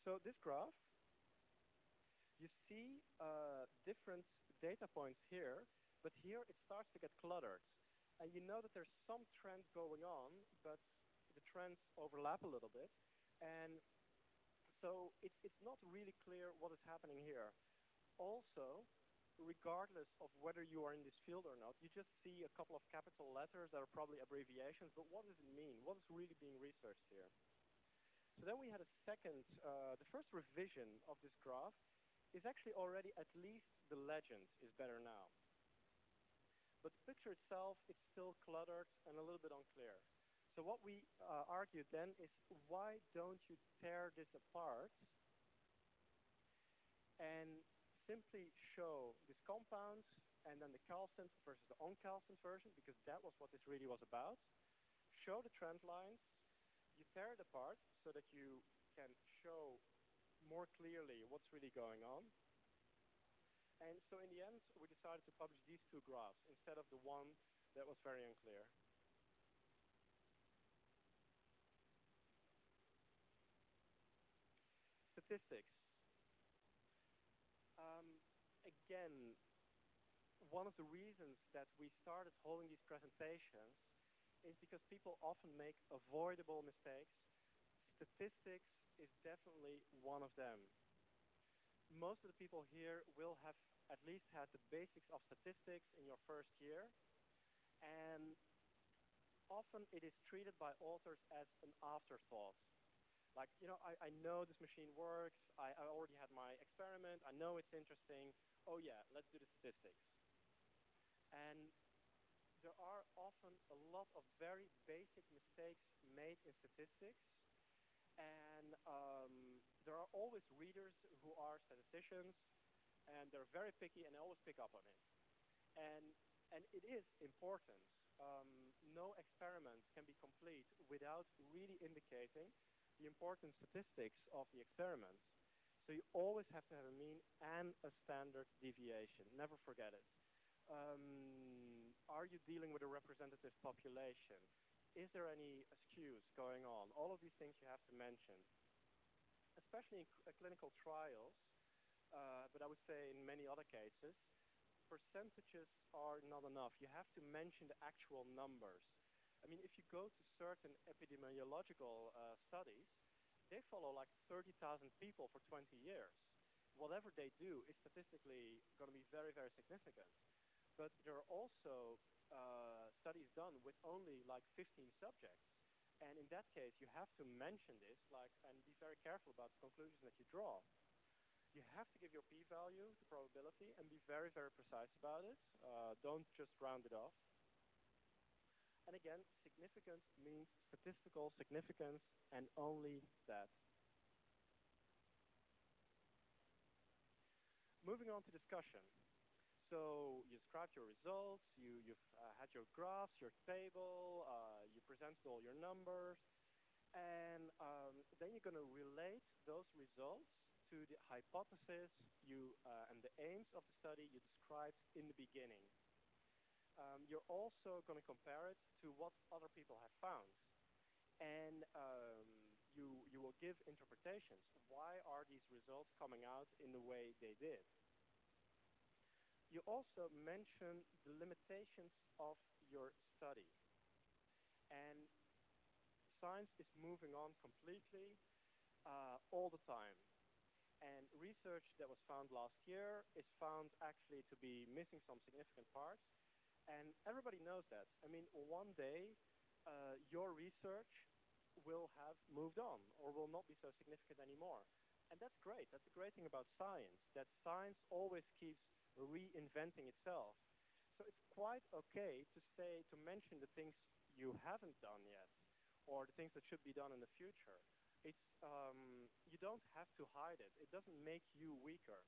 So this graph, you see different data points here, but here it starts to get cluttered. And you know that there's some trend going on, but the trends overlap a little bit. And so it's not really clear what is happening here. Also, regardless of whether you are in this field or not, you just see a couple of capital letters that are probably abbreviations, but what does it mean? What is really being researched here? So then we had a second, the first revision of this graph is actually already at least the legend is better now. But the picture itself, it's still cluttered and a little bit unclear. So what we argued then is, why don't you tear this apart and simply show this compound and then the calcined versus the uncalcined version, because that was what this really was about. Show the trend lines, you tear it apart so that you can show more clearly what's really going on. And so in the end, we decided to publish these two graphs instead of the one that was very unclear. Statistics. Again, one of the reasons that we started holding these presentations is because people often make avoidable mistakes. Statistics is definitely one of them. Most of the people here will have at least had the basics of statistics in your first year. And often it is treated by authors as an afterthought. Like, I know this machine works. I already had my experiment. I know it's interesting. Oh yeah, let's do the statistics. And there are often a lot of very basic mistakes made in statistics. And there are always readers who are statisticians, and they're very picky, and they always pick up on it. And it is important. No experiment can be complete without really indicating the important statistics of the experiment. So you always have to have a mean and a standard deviation. Never forget it. Are you dealing with a representative population? Is there any skews going on? All of these things you have to mention. Especially in clinical trials, but I would say in many other cases, percentages are not enough. You have to mention the actual numbers. I mean, if you go to certain epidemiological studies, they follow like 30,000 people for 20 years. Whatever they do is statistically going to be very, very significant. But there are also studies done with only like 15 subjects. And in that case, you have to mention this and be very careful about the conclusions that you draw. You have to give your p-value, the probability, and be very, very precise about it. Don't just round it off. And again, significance means statistical significance and only that. Moving on to discussion. So you described your results, you've had your graphs, your table, you presented all your numbers, and then you're going to relate those results to the hypothesis and the aims of the study you described in the beginning. You're also going to compare it to what other people have found. And you will give interpretations. Why are these results coming out in the way they did? You also mention the limitations of your study. And science is moving on completely all the time. And research that was found last year is found actually to be missing some significant parts. And everybody knows that. I mean, one day, your research will have moved on or will not be so significant anymore. And that's great. That's the great thing about science, that science always keeps reinventing itself. So it's quite okay to mention the things you haven't done yet or the things that should be done in the future. You don't have to hide it. It doesn't make you weaker.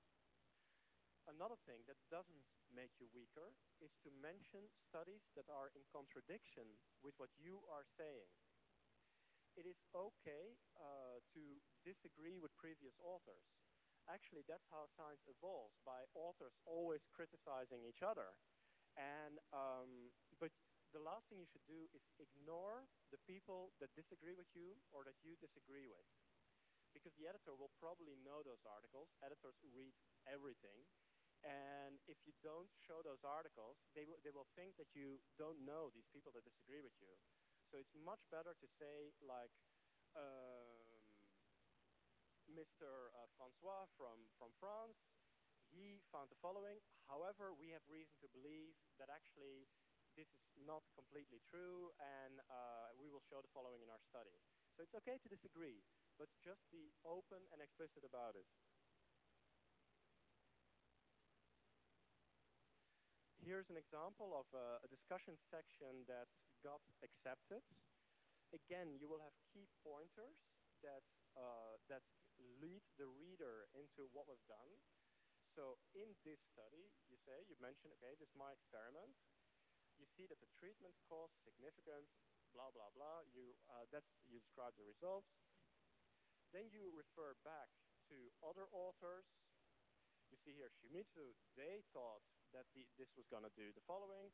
Another thing that doesn't make you weaker is to mention studies that are in contradiction with what you are saying. It is okay to disagree with previous authors. Actually, that's how science evolves, by authors always criticizing each other. But the last thing you should do is ignore the people that disagree with you or that you disagree with. Because the editor will probably know those articles. Editors read everything. And if you don't show those articles, they will think that you don't know these people that disagree with you. So it's much better to say, like, Mr. Francois from France, he found the following. However, we have reason to believe that actually this is not completely true, and we will show the following in our study. So it's okay to disagree, but just be open and explicit about it. Here's an example of a discussion section that got accepted. Again, you will have key pointers that lead the reader into what was done. So in this study, you mention, okay, this is my experiment. You see that the treatment cost significant, blah, blah, blah. You describe the results. Then you refer back to other authors. You see here, Shimizu, they thought that this was going to do the following.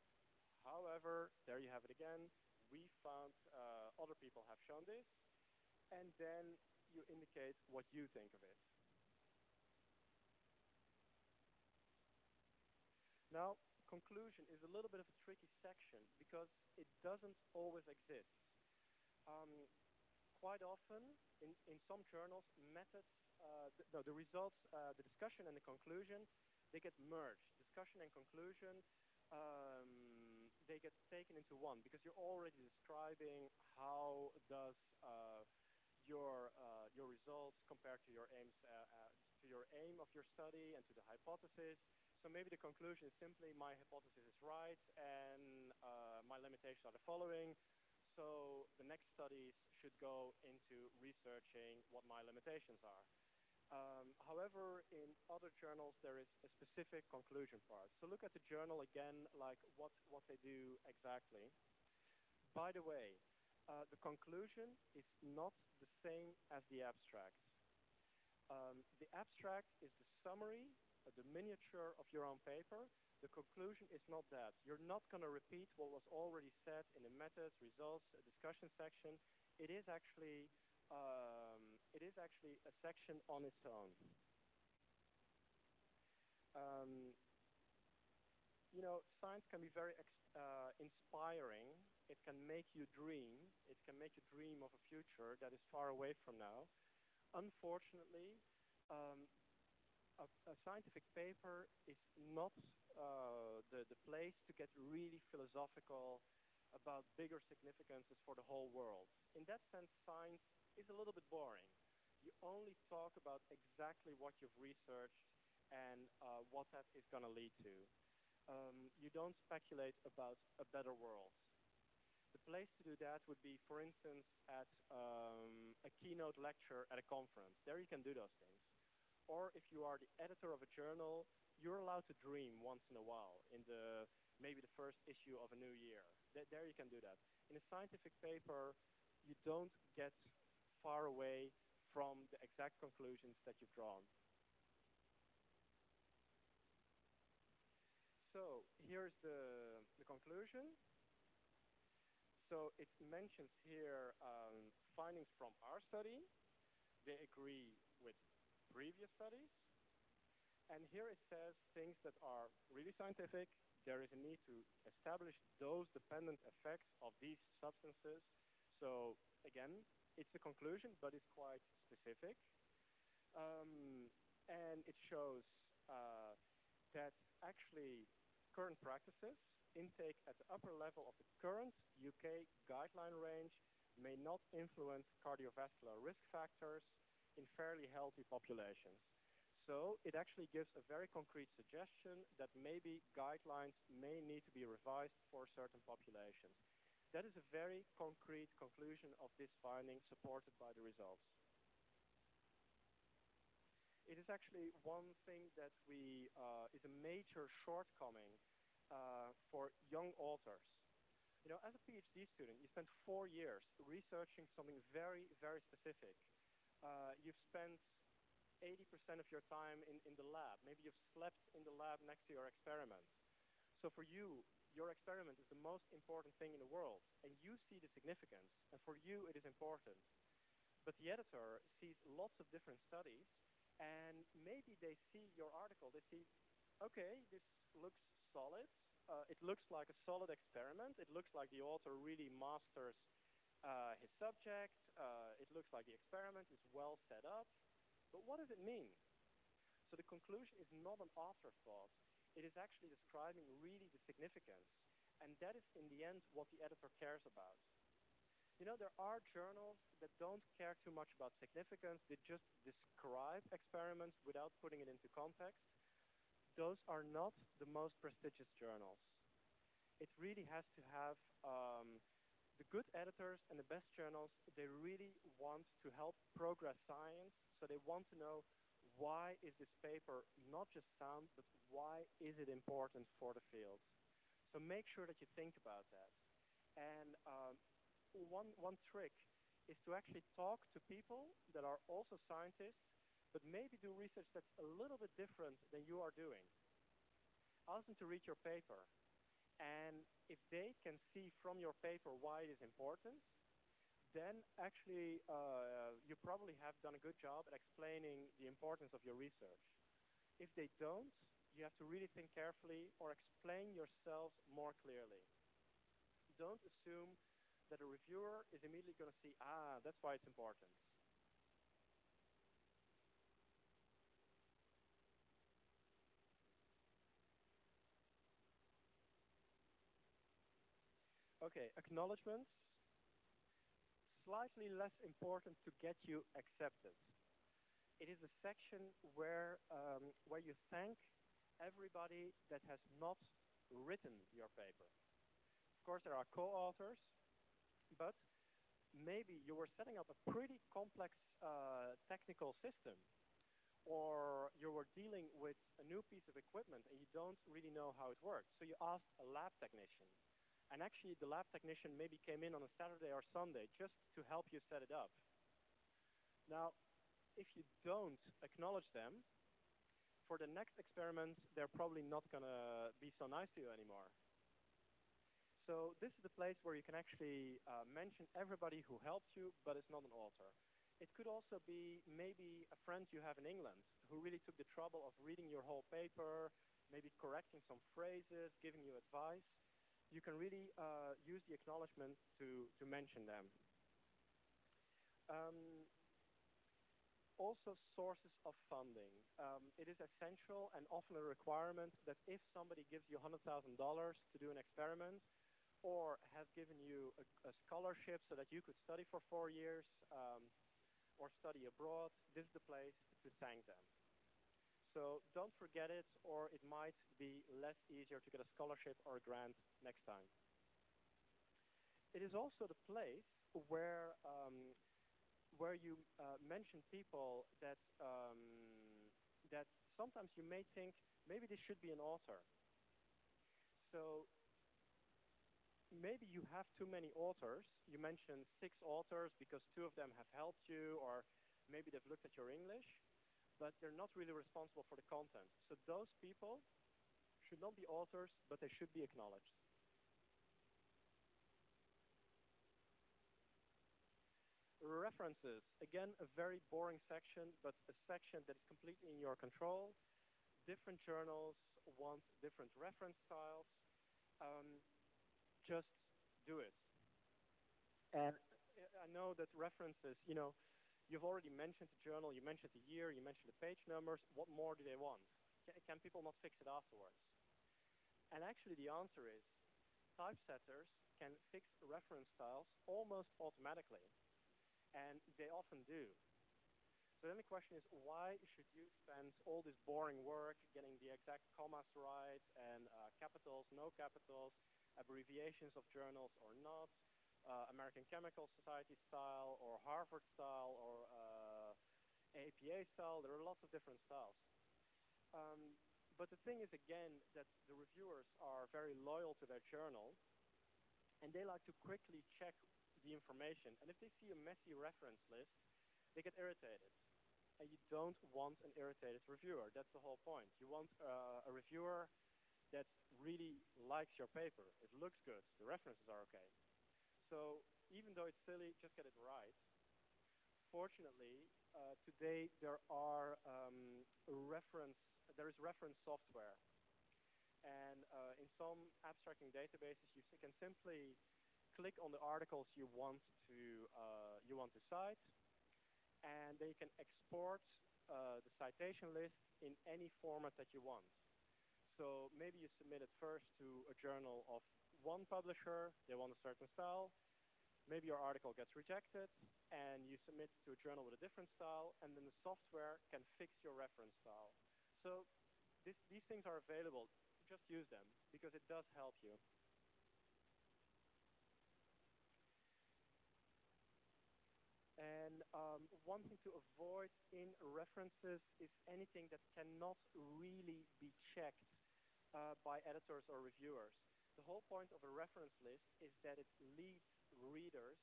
However, there you have it again. We found other people have shown this. And then you indicate what you think of it. Now, conclusion is a little bit of a tricky section because it doesn't always exist. Quite often, in some journals, the results, the discussion and the conclusion, they get merged. Discussion and conclusion, they get taken into one because you're already describing how does your results compare to your aims, to your aim of your study and to the hypothesis. So maybe the conclusion is simply my hypothesis is right and my limitations are the following. So the next studies should go into researching what my limitations are. However, in other journals, there is a specific conclusion part. So look at the journal again, like what they do exactly. By the way, the conclusion is not the same as the abstract. The abstract is the summary, the miniature of your own paper. The conclusion is not that. You're not going to repeat what was already said in the methods, results, discussion section. It is actually a section on its own. science can be very inspiring. It can make you dream. It can make you dream of a future that is far away from now. Unfortunately, um, a scientific paper is not the place to get really philosophical about bigger significances for the whole world. In that sense, science is a little bit boring. You only talk about exactly what you've researched and what that is going to lead to. You don't speculate about a better world. The place to do that would be, for instance, at a keynote lecture at a conference. There you can do those things. Or if you are the editor of a journal, you're allowed to dream once in a while in maybe the first issue of a new year. There you can do that. In a scientific paper, you don't get far away from the exact conclusions that you've drawn. So here's the conclusion. So it mentions here findings from our study. They agree with previous studies. And here it says things that are really scientific. There is a need to establish those dependent effects of these substances. So again, it's a conclusion, but it's quite specific. And it shows that actually current practices, intake at the upper level of the current UK guideline range, may not influence cardiovascular risk factors in fairly healthy populations. So it actually gives a very concrete suggestion that maybe guidelines may need to be revised for certain populations. That is a very concrete conclusion of this finding supported by the results. It is actually one thing that is a major shortcoming for young authors. As a PhD student, you spend 4 years researching something very, very specific. You've spent 80% of your time in the lab. Maybe you've slept in the lab next to your experiment. So for you, your experiment is the most important thing in the world, and you see the significance, and for you it is important. But the editor sees lots of different studies, and maybe they see your article, they see, okay, this looks solid. It looks like a solid experiment. It looks like the author really masters his subject. It looks like the experiment is well set up. But what does it mean? So the conclusion is not an afterthought. It is actually describing really the significance. And that is, in the end, what the editor cares about. There are journals that don't care too much about significance. They just describe experiments without putting it into context. Those are not the most prestigious journals. It really has to have the good editors and the best journals. They really want to help progress science. So they want to know, why is this paper not just sound, but why is it important for the field? So make sure that you think about that. And one trick is to actually talk to people that are also scientists, but maybe do research that's a little bit different than you are doing. Ask them to read your paper. And if they can see from your paper why it is important, then actually you probably have done a good job at explaining the importance of your research. If they don't, you have to really think carefully or explain yourselves more clearly. Don't assume that a reviewer is immediately going to see, that's why it's important. Okay, acknowledgements. Slightly less important to get you accepted. It is a section where you thank everybody that has not written your paper. Of course, there are co-authors, but maybe you were setting up a pretty complex technical system, or you were dealing with a new piece of equipment and you don't really know how it works. So you asked a lab technician. And actually, the lab technician maybe came in on a Saturday or Sunday just to help you set it up. Now, if you don't acknowledge them, for the next experiment, they're probably not going to be so nice to you anymore. So this is the place where you can actually mention everybody who helped you, but is not an author. It could also be maybe a friend you have in England who really took the trouble of reading your whole paper, maybe correcting some phrases, giving you advice, you can really use the acknowledgement to mention them. Also, sources of funding. It is essential and often a requirement that if somebody gives you $100,000 to do an experiment, or has given you a scholarship so that you could study for 4 years or study abroad, this is the place to thank them. So don't forget it, or it might be less easier to get a scholarship or a grant next time. It is also the place where you mention people that that sometimes you may think maybe this should be an author. So maybe you have too many authors. You mentioned 6 authors because 2 of them have helped you, or maybe they've looked at your English, but they're not really responsible for the content. So those people should not be authors, but they should be acknowledged. References. Again, a very boring section, but a section that is completely in your control. Different journals want different reference styles. Just do it. And I know that references, you've already mentioned the journal, you mentioned the year, you mentioned the page numbers. What more do they want? Can people not fix it afterwards? And actually the answer is typesetters can fix reference styles almost automatically. And they often do. So then the question is, why should you spend all this boring work getting the exact commas right and capitals, no capitals, abbreviations of journals or not, American Chemical Society style or Harvard style or APA style? There are lots of different styles. But the thing is, again, that the reviewers are very loyal to their journal, and they like to quickly check the information. And if they see a messy reference list, they get irritated. And you don't want an irritated reviewer. That's the whole point. You want a reviewer that really likes your paper. It looks good. The references are okay. So even though it's silly, just get it right. Fortunately, today there is reference software. And in some abstracting databases, you can simply click on the articles you want to cite, and then you can export the citation list in any format that you want. So maybe you submit it first to a journal of one publisher, they want a certain style. Maybe your article gets rejected, and you submit to a journal with a different style, and then the software can fix your reference style. So these things are available. Just use them, because it does help you. And one thing to avoid in references is anything that cannot really be checked by editors or reviewers. The whole point of a reference list is that it leads readers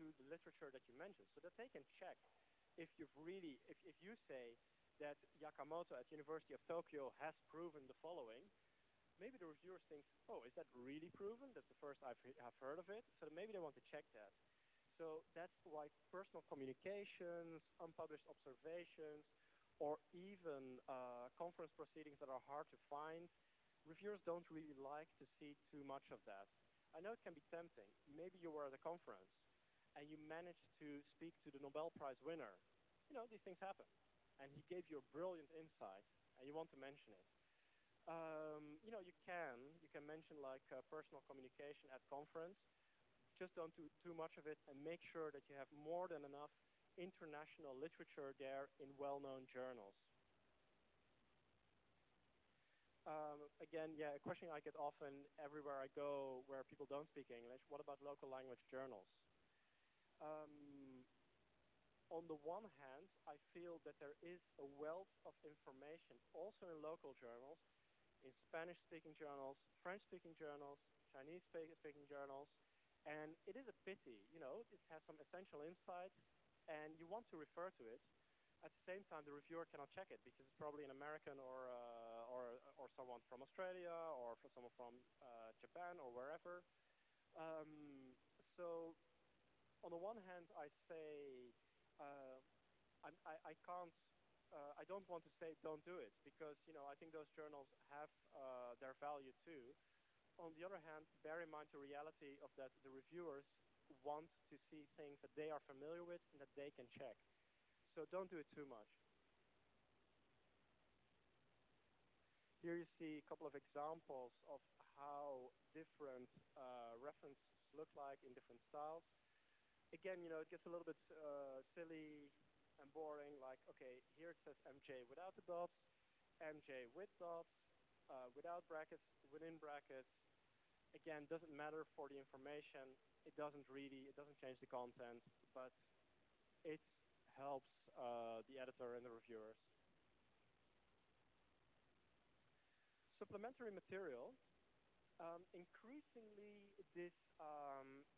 to the literature that you mentioned, so that they can check if you say that Yakamoto at University of Tokyo has proven the following. Maybe the reviewers think, oh, is that really proven? That's the first I've heard of it. So maybe they want to check that. So that's why personal communications, unpublished observations, or even conference proceedings that are hard to find, reviewers don't really like to see too much of that. I know it can be tempting. Maybe you were at a conference and you managed to speak to the Nobel Prize winner. These things happen. And he gave you a brilliant insight, and you want to mention it. You can mention like personal communication at conference. Just don't do too much of it, and make sure that you have more than enough international literature there in well-known journals. Again, a question I get often everywhere I go where people don't speak English: what about local language journals? On the one hand, I feel that there is a wealth of information also in local journals, in Spanish-speaking journals, French-speaking journals, Chinese-speaking journals. And it is a pity, it has some essential insights, and you want to refer to it. At the same time, the reviewer cannot check it because it's probably an American or someone from Australia or someone from Japan or wherever. So on the one hand, I say I can't I don't want to say don't do it because I think those journals have their value too. On the other hand, bear in mind the reality of that the reviewers want to see things that they are familiar with and that they can check. So don't do it too much. Here you see a couple of examples of how different references look like in different styles. Again, it gets a little bit silly and boring. Like, okay, here it says MJ without the dots, MJ with dots, without brackets, within brackets. Again, doesn't matter for the information. It doesn't change the content, but it helps the editor and the reviewers. Supplementary material. Increasingly, this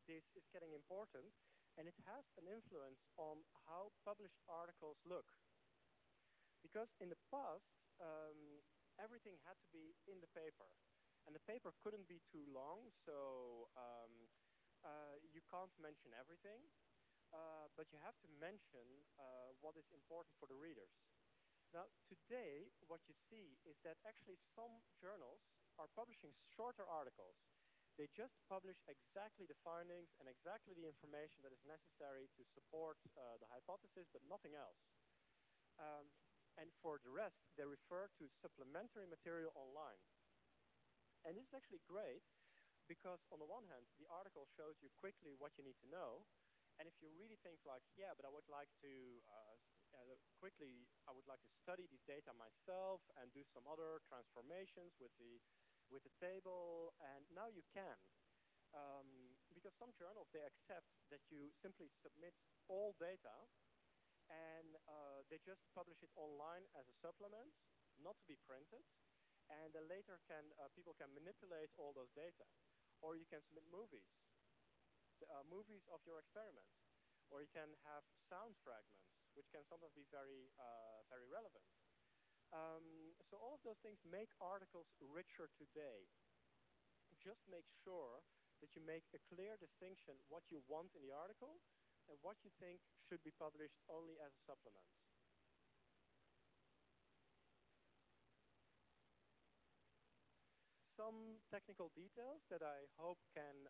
is getting important, and it has an influence on how published articles look. Because in the past, everything had to be in the paper, and the paper couldn't be too long, so you can't mention everything, but you have to mention what is important for the readers. Now, today, what you see is that actually some journals are publishing shorter articles. They just publish exactly the findings and exactly the information that is necessary to support the hypothesis, but nothing else. And for the rest, they refer to supplementary material online. And this is actually great because on the one hand, the article shows you quickly what you need to know. And if you really think like, yeah, but I would like to I would like to study these data myself and do some other transformations with the table, and now you can. Because some journals, they accept that you simply submit all data and they just publish it online as a supplement, not to be printed, and then later people can manipulate all those data. Or you can submit movies of your experiments, or you can have sound fragments, which can sometimes be very relevant. So all of those things make articles richer today. Just make sure that you make a clear distinction what you want in the article and what you think should be published only as a supplement. Some technical details that I hope can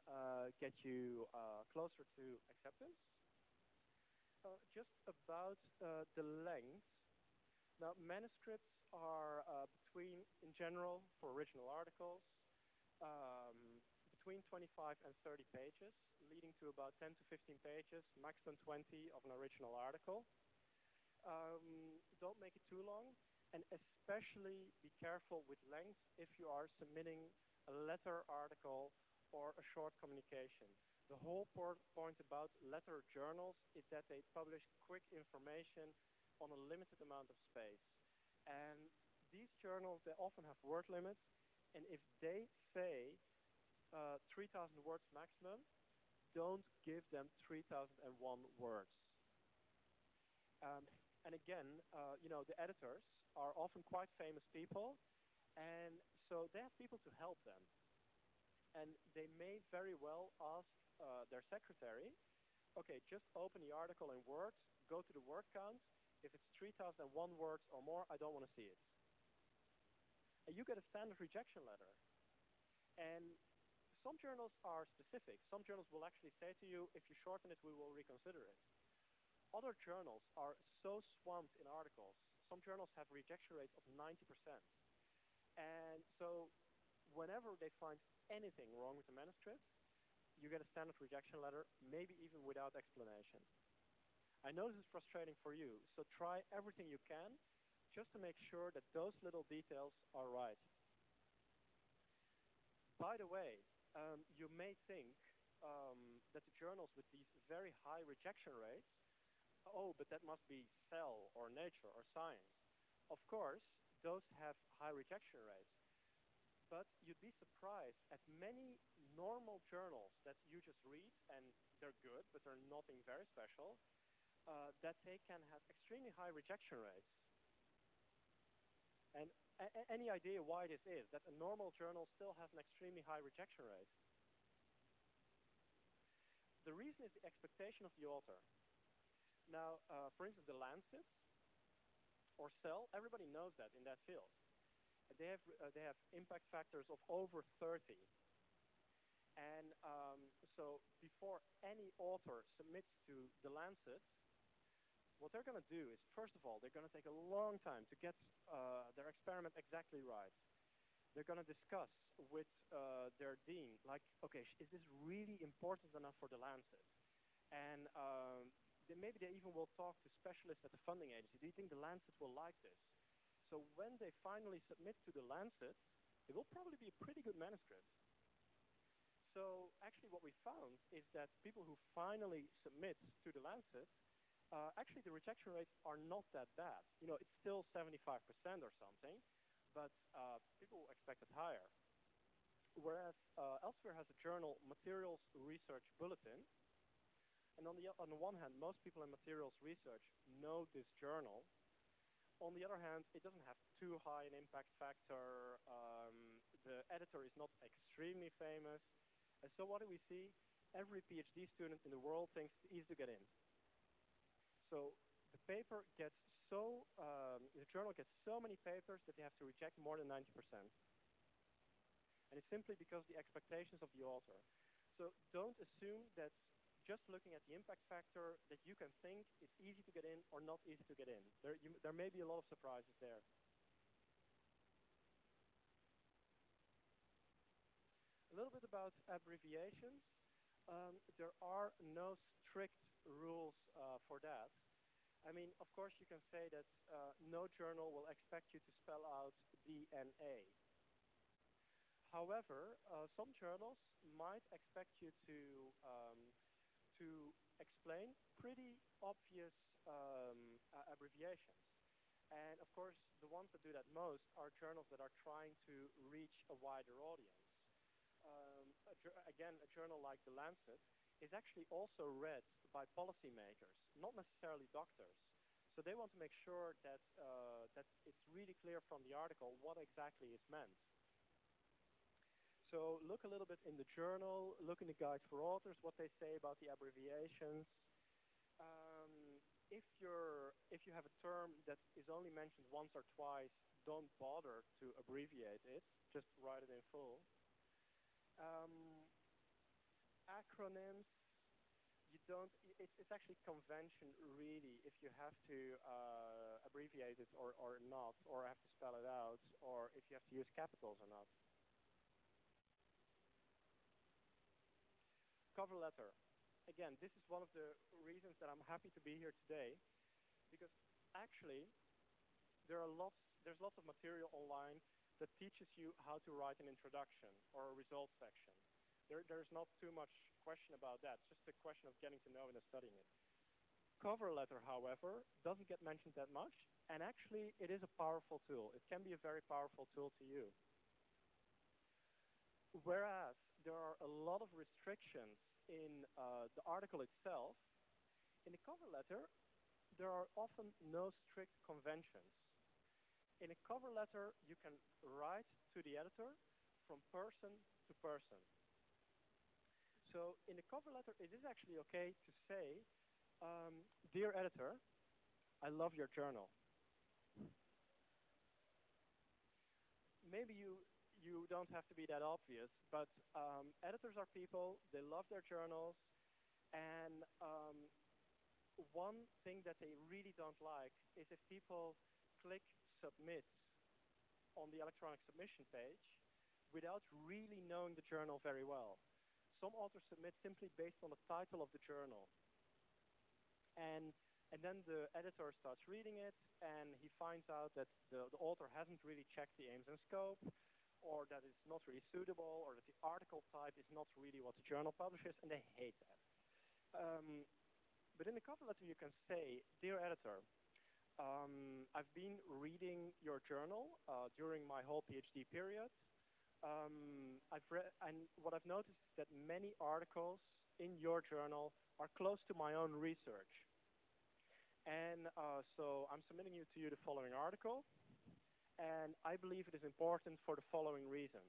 get you closer to acceptance. Just about the length. Now, manuscripts are in general, for original articles, between 25 and 30 pages, leading to about 10 to 15 pages, maximum 20 of an original article. Don't make it too long, and especially be careful with length if you are submitting a letter article or a short communication. The whole point about letter journals is that they publish quick information on a limited amount of space. And these journals, they often have word limits, and if they say 3,000 words maximum, don't give them 3,001 words. And again, the editors are often quite famous people, and so they have people to help them. And they may very well ask their secretary, okay, just open the article in Word, go to the word count. If it's 3,001 words or more, I don't want to see it. And you get a standard rejection letter. And some journals are specific. Some journals will actually say to you, if you shorten it, we will reconsider it. Other journals are so swamped in articles. Some journals have rejection rates of 90%. And so whenever they find anything wrong with the manuscript, you get a standard rejection letter, maybe even without explanation. I know this is frustrating for you, so try everything you can just to make sure that those little details are right. By the way, you may think that the journals with these very high rejection rates, oh, but that must be Cell or Nature or Science. Of course, those have high rejection rates. But you'd be surprised at many normal journals that you just read, and they're good, but they're nothing very special, that they can have extremely high rejection rates. And any idea why this is, that a normal journal still has an extremely high rejection rate? The reason is the expectation of the author. Now, for instance, The Lancet, or cell, everybody knows that in that field. They have impact factors of over 30. And so before any author submits to The Lancet, what they're going to do is, first of all, they're going to take a long time to get their experiment exactly right. They're going to discuss with their dean, like, okay, is this really important enough for The Lancet? And maybe they even will talk to specialists at the funding agency. Do you think The Lancet will like this? So when they finally submit to The Lancet, it will probably be a pretty good manuscript. So actually what we found is that people who finally submit to The Lancet, actually the rejection rates are not that bad. You know, it's still 75% or something, but people expect it higher. Whereas Elsevier has a journal, Materials Research Bulletin, and on the one hand, most people in materials research know this journal. On the other hand, it doesn't have too high an impact factor. The editor is not extremely famous. And so what do we see? Every PhD student in the world thinks it's easy to get in. So the paper gets the journal gets so many papers that they have to reject more than 90%. And it's simply because the expectations of the author. So don't assume that just looking at the impact factor that you can think it's easy to get in or not easy to get in. There may be a lot of surprises there. A little bit about abbreviations. There are no strict rules for that. I mean, of course, you can say that no journal will expect you to spell out DNA. However, some journals might expect you to explain pretty obvious abbreviations. And of course, the ones that do that most are journals that are trying to reach a wider audience. Again, a journal like The Lancet is actually also read by policymakers, not necessarily doctors. So they want to make sure that, that it's really clear from the article what exactly is meant. So look a little bit in the journal, look in the guide for authors, what they say about the abbreviations. If you have a term that is only mentioned once or twice, don't bother to abbreviate it, just write it in full. Acronyms, it's actually convention really if you have to abbreviate it or not, or have to spell it out, or if you have to use capitals or not. Cover letter. Again, this is one of the reasons that I'm happy to be here today, because actually there's lots of material online that teaches you how to write an introduction or a results section. There's not too much question about that. It's just a question of getting to know it and studying it. Cover letter, however, doesn't get mentioned that much, and actually it is a powerful tool. It can be a very powerful tool to you. Whereas there are a lot of restrictions in the article itself, in the cover letter, there are often no strict conventions. In a cover letter, you can write to the editor from person to person. So in the cover letter, it is actually okay to say, dear editor, I love your journal. Maybe you don't have to be that obvious, but editors are people, they love their journals, and one thing that they really don't like is if people click submit on the electronic submission page without really knowing the journal very well. Some authors submit simply based on the title of the journal. And then the editor starts reading it, and he finds out that the author hasn't really checked the aims and scope, or that it's not really suitable, or that the article type is not really what the journal publishes, and they hate that. But in the cover letter, you can say, dear editor, I've been reading your journal during my whole PhD period. And what I've noticed is that many articles in your journal are close to my own research. And so I'm submitting to you the following article, and I believe it is important for the following reasons.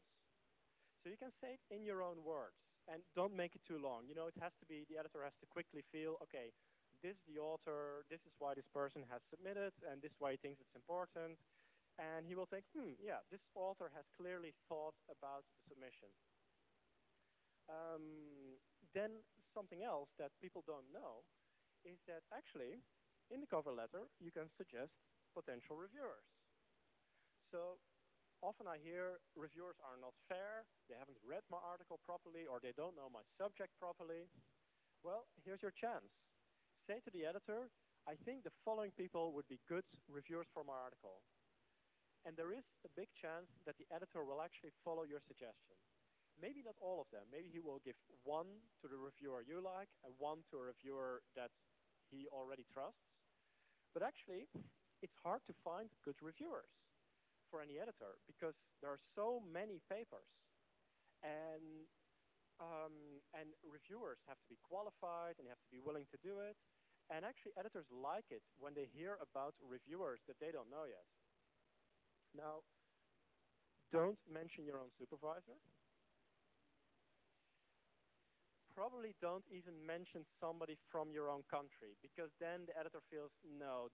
So you can say it in your own words, and don't make it too long. You know, it has to be, the editor has to quickly feel, okay, this is the author, this is why this person has submitted, and this is why he thinks it's important. And he will think, yeah, this author has clearly thought about the submission. Then something else that people don't know is that actually, in the cover letter, you can suggest potential reviewers. So often I hear reviewers are not fair, they haven't read my article properly, or they don't know my subject properly. Well, here's your chance. Say to the editor, I think the following people would be good reviewers for my article. And there is a big chance that the editor will actually follow your suggestion. Maybe not all of them. Maybe he will give one to the reviewer you like and one to a reviewer that he already trusts. But actually, it's hard to find good reviewers for any editor because there are so many papers. And reviewers have to be qualified and have to be willing to do it. And actually, editors like it when they hear about reviewers that they don't know yet. Now, don't mention your own supervisor. Probably don't even mention somebody from your own country because then the editor feels, no,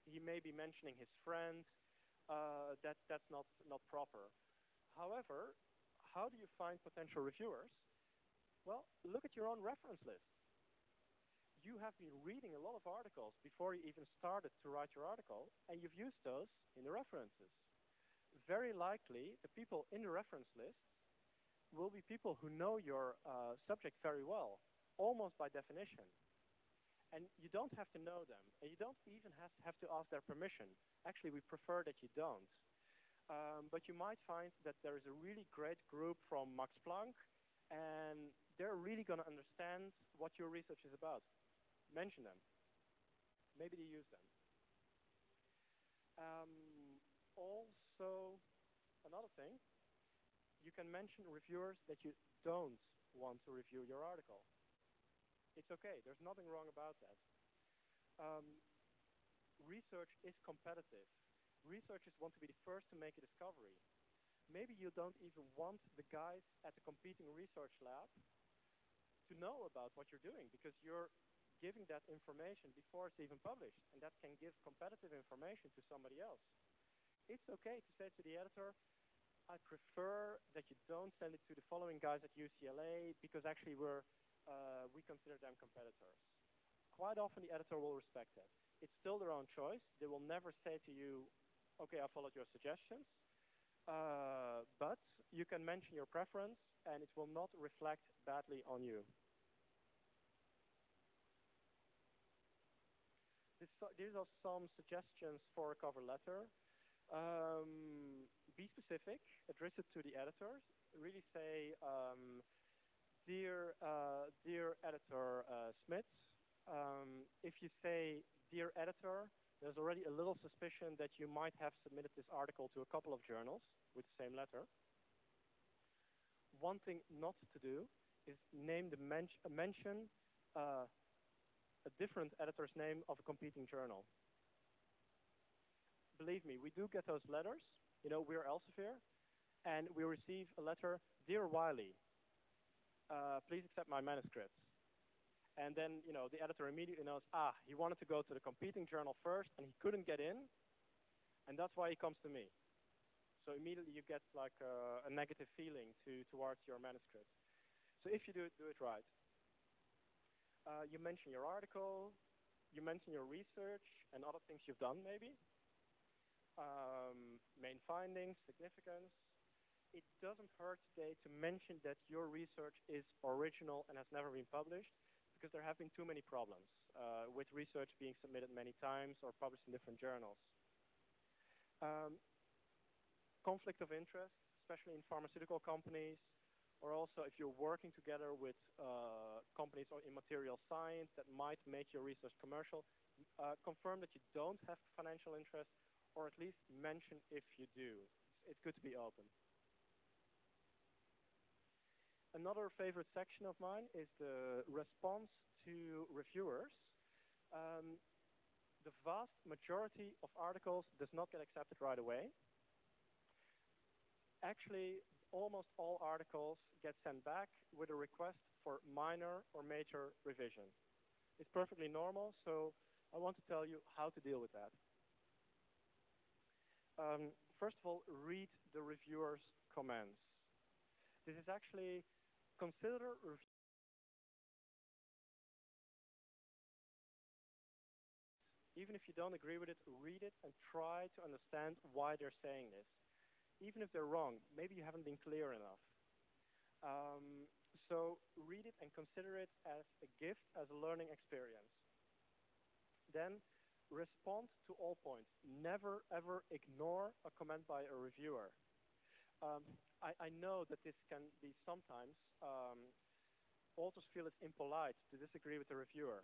he may be mentioning his friend. That's not proper. However, how do you find potential reviewers? Well, look at your own reference list. You have been reading a lot of articles before you even started to write your article, and you've used those in the references. Very likely, the people in the reference list will be people who know your subject very well, almost by definition. And you don't have to know them, and you don't even have to ask their permission. Actually, we prefer that you don't. But you might find that there is a really great group from Max Planck, and they're really going to understand what your research is about. Mention them. Maybe they use them. Also, another thing, you can mention reviewers that you don't want to review your article. It's okay. There's nothing wrong about that. Research is competitive. Researchers want to be the first to make a discovery. Maybe you don't even want the guys at the competing research lab to know about what you're doing because you're giving that information before it's even published, and that can give competitive information to somebody else. It's okay to say to the editor, I prefer that you don't send it to the following guys at UCLA because actually we consider them competitors. Quite often the editor will respect that. It's still their own choice. They will never say to you, okay, I followed your suggestions, but you can mention your preference and it will not reflect badly on you. These are some suggestions for a cover letter. Be specific, address it to the editors. Really say, dear editor Smith, if you say, dear editor, there's already a little suspicion that you might have submitted this article to a couple of journals with the same letter. One thing not to do is mention a different editor's name of a competing journal. Believe me, we do get those letters. You know, we're Elsevier, and we receive a letter, Dear Wiley, please accept my manuscript. And then, you know, the editor immediately knows, he wanted to go to the competing journal first, and he couldn't get in, and that's why he comes to me. So immediately you get like a negative feeling towards your manuscript. So if you do it right. You mention your article, you mention your research and other things you've done maybe. Main findings, significance. It doesn't hurt today to mention that your research is original and has never been published because there have been too many problems with research being submitted many times or published in different journals. Conflict of interest, especially in pharmaceutical companies, or also if you're working together with companies or in material science that might make your research commercial, confirm that you don't have financial interest, or at least mention if you do. It's good to be open. Another favorite section of mine is the response to reviewers. The vast majority of articles does not get accepted right away. Actually, almost all articles get sent back with a request for minor or major revision. It's perfectly normal, so I want to tell you how to deal with that. First of all, read the reviewer's comments. This is actually consider even if you don't agree with it, read it and try to understand why they're saying this. Even if they're wrong, maybe you haven't been clear enough. So read it and consider it as a gift, as a learning experience. Then respond to all points. Never ever ignore a comment by a reviewer. I know that this can be sometimes, authors feel it's impolite to disagree with the reviewer.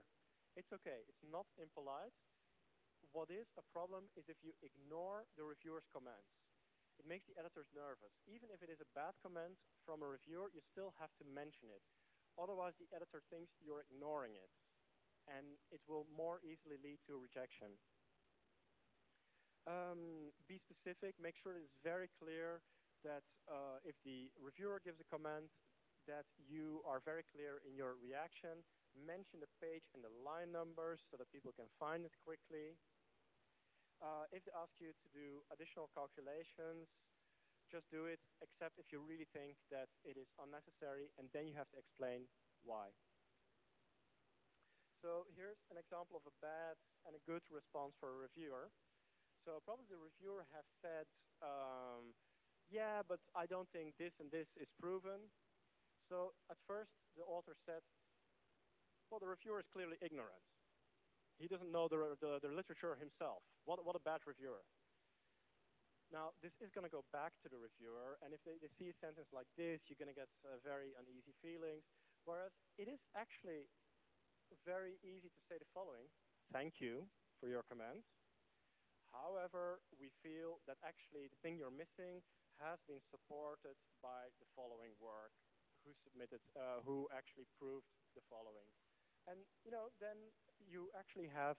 It's okay, it's not impolite. What is a problem is if you ignore the reviewer's comments. It makes the editors nervous. Even if it is a bad comment from a reviewer, you still have to mention it. Otherwise, the editor thinks you're ignoring it, and it will more easily lead to rejection. Be specific. Make sure it is very clear that if the reviewer gives a comment, that you are very clear in your reaction. Mention the page and the line numbers so that people can find it quickly. If they ask you to do additional calculations, just do it, except if you really think that it is unnecessary, and then you have to explain why. So here's an example of a bad and a good response for a reviewer. So probably the reviewer has said, yeah, but I don't think this and this is proven. So at first, the author said, well, the reviewer is clearly ignorant. He doesn't know the literature himself. What a bad reviewer. Now, this is going to go back to the reviewer, and if they see a sentence like this, you're going to get very uneasy feelings. Whereas it is actually very easy to say the following: thank you for your comment. However, we feel that actually the thing you're missing has been supported by the following work, who actually proved the following. And then you actually have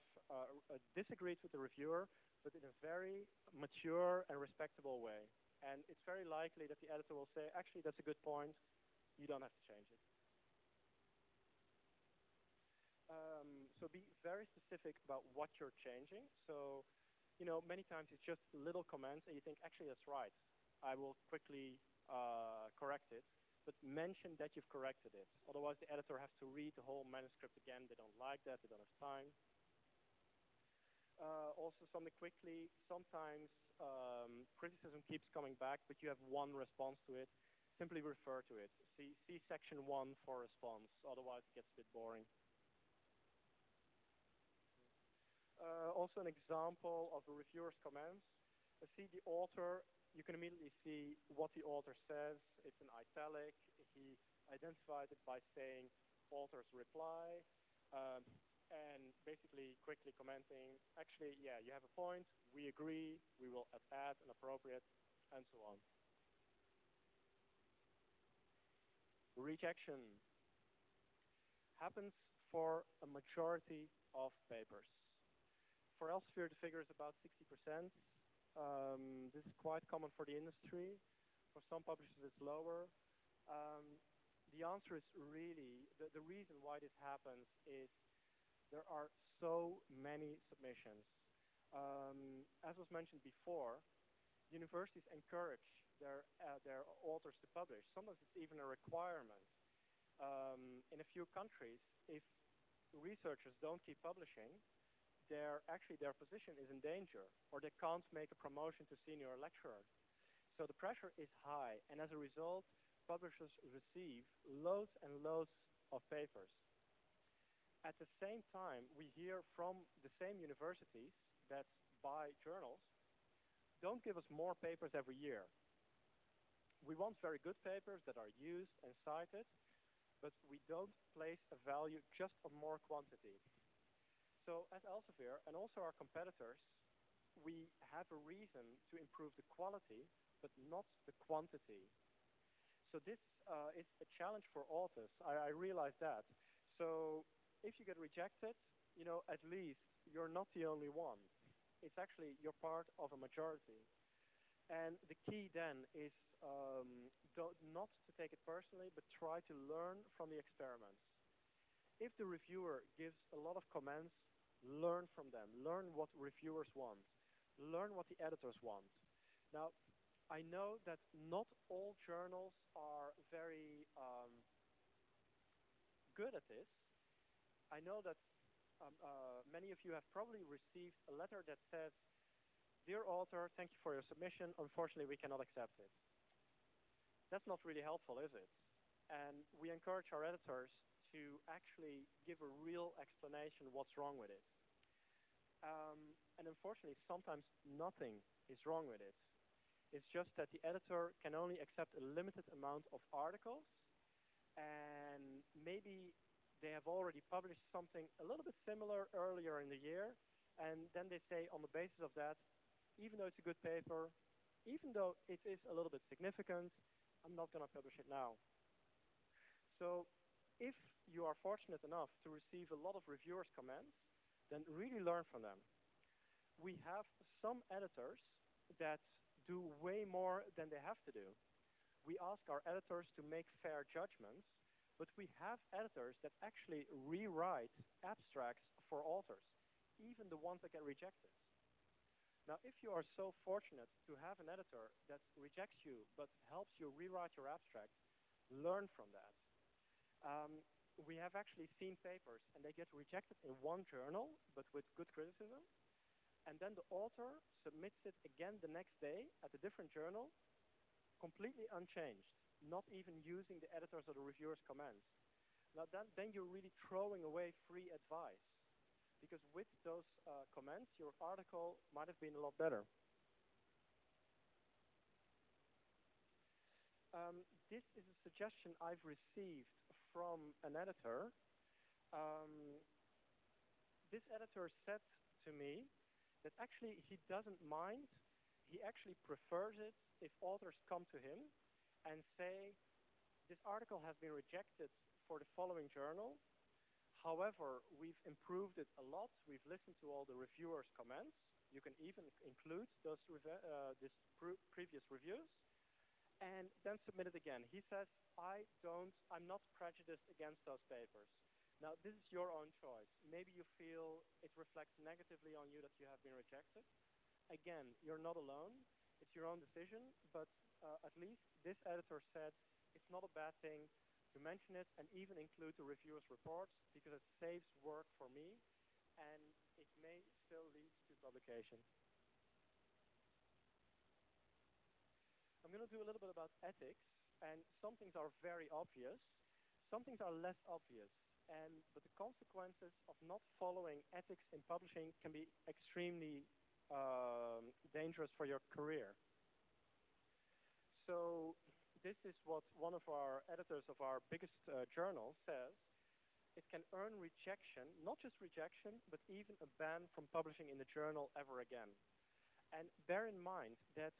disagreed with the reviewer, but in a very mature and respectable way. And it's very likely that the editor will say, actually, that's a good point. You don't have to change it. So be very specific about what you're changing. So, many times it's just little comments, and you think, actually, that's right. I will quickly correct it. But mention that you've corrected it. Otherwise, the editor has to read the whole manuscript again. They don't like that. They don't have time. Also, something quickly, sometimes criticism keeps coming back, but you have one response to it. Simply refer to it. See section 1 for response. Otherwise, it gets a bit boring. Also, an example of the reviewer's comments. See the author. You can immediately see what the author says. It's an italic. He identified it by saying author's reply, and basically quickly commenting, actually, yeah, you have a point. We agree. We will add an appropriate, and so on. Rejection happens for a majority of papers. For Elsevier, the figure is about 60%. This is quite common for the industry. For some publishers, it's lower. The answer is really, the reason why this happens is there are so many submissions. As was mentioned before, universities encourage their authors to publish. Sometimes it's even a requirement. In a few countries, if researchers don't keep publishing, their position is in danger, or they can't make a promotion to senior lecturer. So the pressure is high, and as a result, publishers receive loads and loads of papers. At the same time, we hear from the same universities that buy journals, don't give us more papers every year. We want very good papers that are used and cited, but we don't place a value just on more quantity. So at Elsevier, and also our competitors, we have a reason to improve the quality, but not the quantity. So this is a challenge for authors. I realize that. So if you get rejected, at least you're not the only one. It's actually, you're part of a majority. And the key then is not to take it personally, but try to learn from the experiments. If the reviewer gives a lot of comments, learn from them. Learn what reviewers want. Learn what the editors want. Now, I know that not all journals are very good at this. I know that many of you have probably received a letter that says, "Dear author, thank you for your submission. Unfortunately, we cannot accept it." That's not really helpful, is it? And we encourage our editors to actually give a real explanation what's wrong with it. And unfortunately, sometimes nothing is wrong with it. It's just that the editor can only accept a limited amount of articles, and maybe they have already published something a little bit similar earlier in the year, and then they say on the basis of that, even though it's a good paper, even though it is a little bit significant, I'm not going to publish it now. So if you are fortunate enough to receive a lot of reviewers' comments, then really learn from them. We have some editors that do way more than they have to do. We ask our editors to make fair judgments, but we have editors that actually rewrite abstracts for authors, even the ones that get rejected. Now, if you are so fortunate to have an editor that rejects you but helps you rewrite your abstract, learn from that. We have actually seen papers, and they get rejected in one journal, but with good criticism, and then the author submits it again the next day at a different journal, completely unchanged, not even using the editors or the reviewers' comments. Now, then you're really throwing away free advice, because with those comments, your article might have been a lot better. This is a suggestion I've received from an editor. This editor said to me that actually he doesn't mind. He actually prefers it if authors come to him and say, "This article has been rejected for the following journal. However, we've improved it a lot. We've listened to all the reviewers' comments. You can even include those previous reviews, and then submit it again." He says, I'm not prejudiced against those papers. Now, this is your own choice. Maybe you feel it reflects negatively on you that you have been rejected. Again, you're not alone. It's your own decision, but at least this editor said it's not a bad thing to mention it and even include the reviewers' reports, because it saves work for me and it may still lead to publication. I'm going to do a little bit about ethics, and some things are very obvious, some things are less obvious, but the consequences of not following ethics in publishing can be extremely dangerous for your career. So this is what one of our editors of our biggest journal says. It can earn rejection, not just rejection, but even a ban from publishing in the journal ever again. And bear in mind that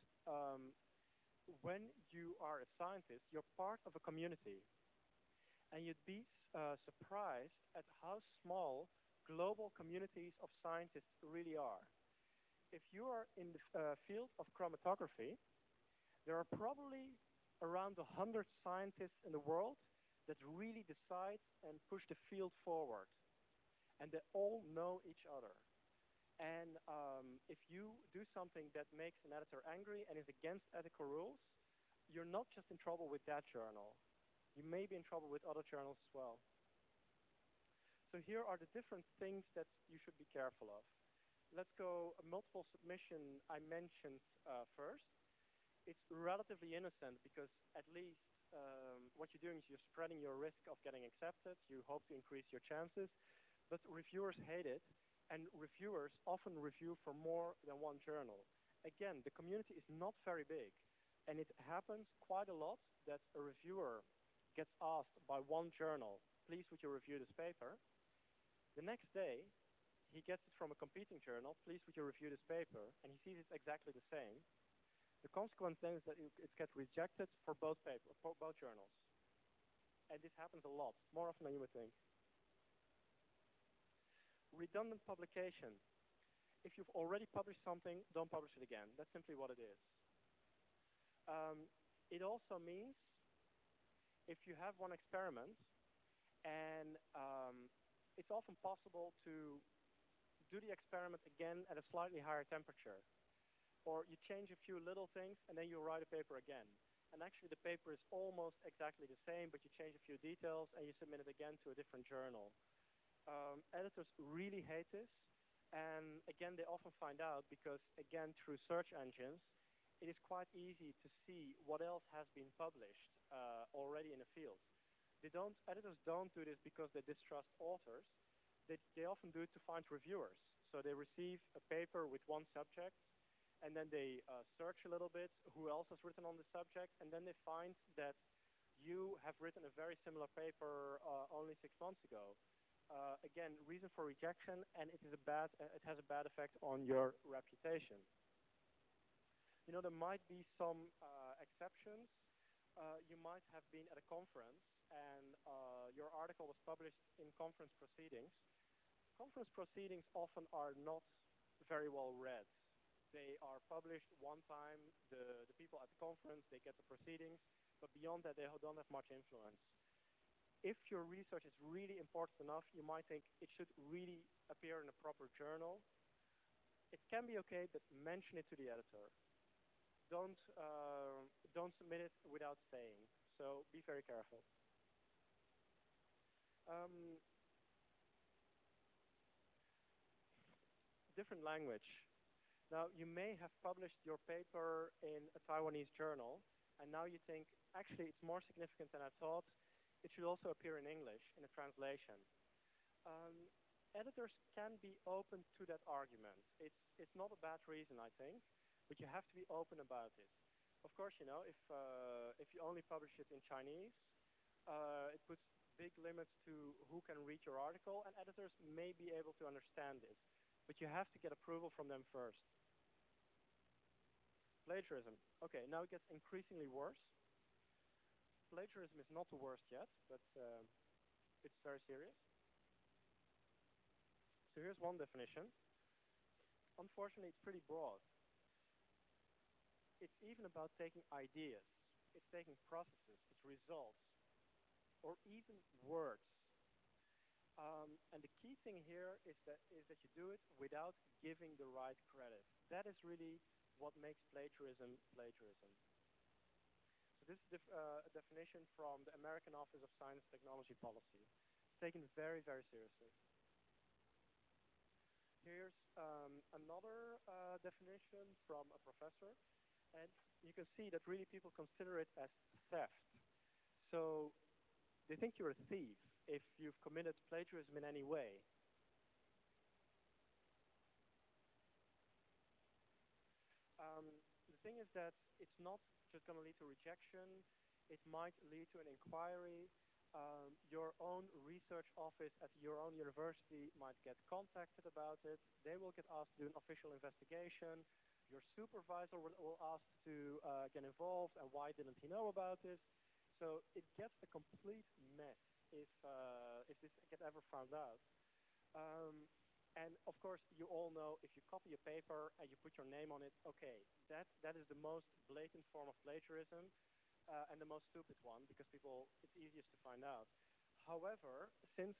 when you are a scientist, you're part of a community. And you'd be surprised at how small global communities of scientists really are. If you are in the field of chromatography, there are probably around 100 scientists in the world that really decide and push the field forward. And they all know each other. And if you do something that makes an editor angry and is against ethical rules, you're not just in trouble with that journal. You may be in trouble with other journals as well. So here are the different things that you should be careful of. Let's go multiple submission I mentioned first. It's relatively innocent because at least what you're doing is you're spreading your risk of getting accepted. You hope to increase your chances. But reviewers hate it, and reviewers often review for more than one journal. Again, the community is not very big, and it happens quite a lot that a reviewer gets asked by one journal, "Please, would you review this paper?" The next day, he gets it from a competing journal, "Please, would you review this paper?" And he sees it's exactly the same. The consequence then is that it gets rejected for both journals. And this happens a lot, more often than you would think. Redundant publication. If you've already published something, don't publish it again. That's simply what it is. It also means if you have one experiment And it's often possible to do the experiment again at a slightly higher temperature. Or you change a few little things and then you write a paper again. And actually the paper is almost exactly the same, but you change a few details and you submit it again to a different journal. Editors really hate this. And again, they often find out because, again, through search engines, it is quite easy to see what else has been published already in a field. Editors don't do this because they distrust authors. They often do it to find reviewers. So they receive a paper with one subject, and then they search a little bit who else has written on the subject, and then they find that you have written a very similar paper only 6 months ago. Again, reason for rejection, and it has a bad effect on your reputation. You know, there might be some exceptions. You might have been at a conference, and your article was published in conference proceedings. Conference proceedings often are not very well read. They are published one time, the people at the conference, they get the proceedings, but beyond that, they don't have much influence. If your research is really important enough, you might think it should really appear in a proper journal. It can be okay, but mention it to the editor. Don't submit it without saying. So be very careful. Different language. Now, you may have published your paper in a Taiwanese journal, and now you think, actually, it's more significant than I thought. It should also appear in English, in a translation. Editors can be open to that argument. It's not a bad reason, I think, but you have to be open about it. Of course, you know, if you only publish it in Chinese, it puts big limits to who can read your article, and editors may be able to understand this, but you have to get approval from them first. Plagiarism. Okay, now it gets increasingly worse. Plagiarism is not the worst yet, but it's very serious. So here's one definition. Unfortunately, it's pretty broad. It's even about taking ideas. It's taking processes, it's results, or even words. And the key thing here is that you do it without giving the right credit. That is really what makes plagiarism plagiarism. So this is a definition from the American Office of Science and Technology Policy. It's taken very, very seriously. Here's another definition from a professor. And you can see that really people consider it as theft. So they think you're a thief if you've committed plagiarism in any way. The thing is that it's not just going to lead to rejection. It might lead to an inquiry. Your own research office at your own university might get contacted about it. They will get asked to do an official investigation. Your supervisor will ask to get involved, and why didn't he know about this? So it gets a complete mess if this gets ever found out. And of course, you all know if you copy a paper and you put your name on it, okay, that is the most blatant form of plagiarism and the most stupid one because it's easiest to find out. However, since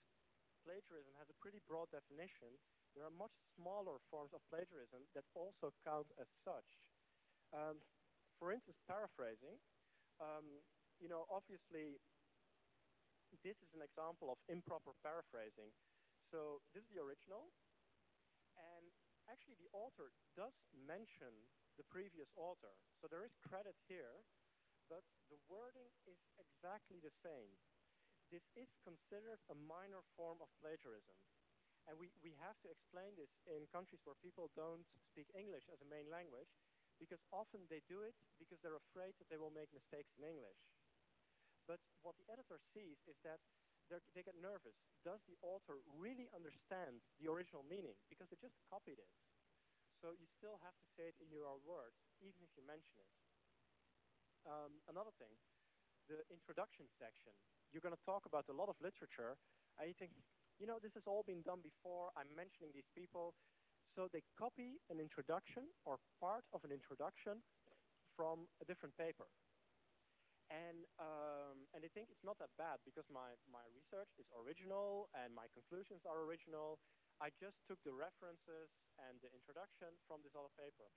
plagiarism has a pretty broad definition, there are much smaller forms of plagiarism that also count as such. For instance, paraphrasing. You know, obviously, this is an example of improper paraphrasing. So this is the original, and actually the author does mention the previous author. So there is credit here, but the wording is exactly the same. This is considered a minor form of plagiarism. And we have to explain this in countries where people don't speak English as a main language, because often they do it because they're afraid that they will make mistakes in English. But what the editor sees is that they get nervous. Does the author really understand the original meaning? Because they just copied it. So you still have to say it in your own words, even if you mention it. Another thing, the introduction section. You're going to talk about a lot of literature, and you think, you know, this has all been done before. I'm mentioning these people. So they copy an introduction or part of an introduction from a different paper. And they think it's not that bad because my research is original and my conclusions are original. I just took the references and the introduction from this other paper.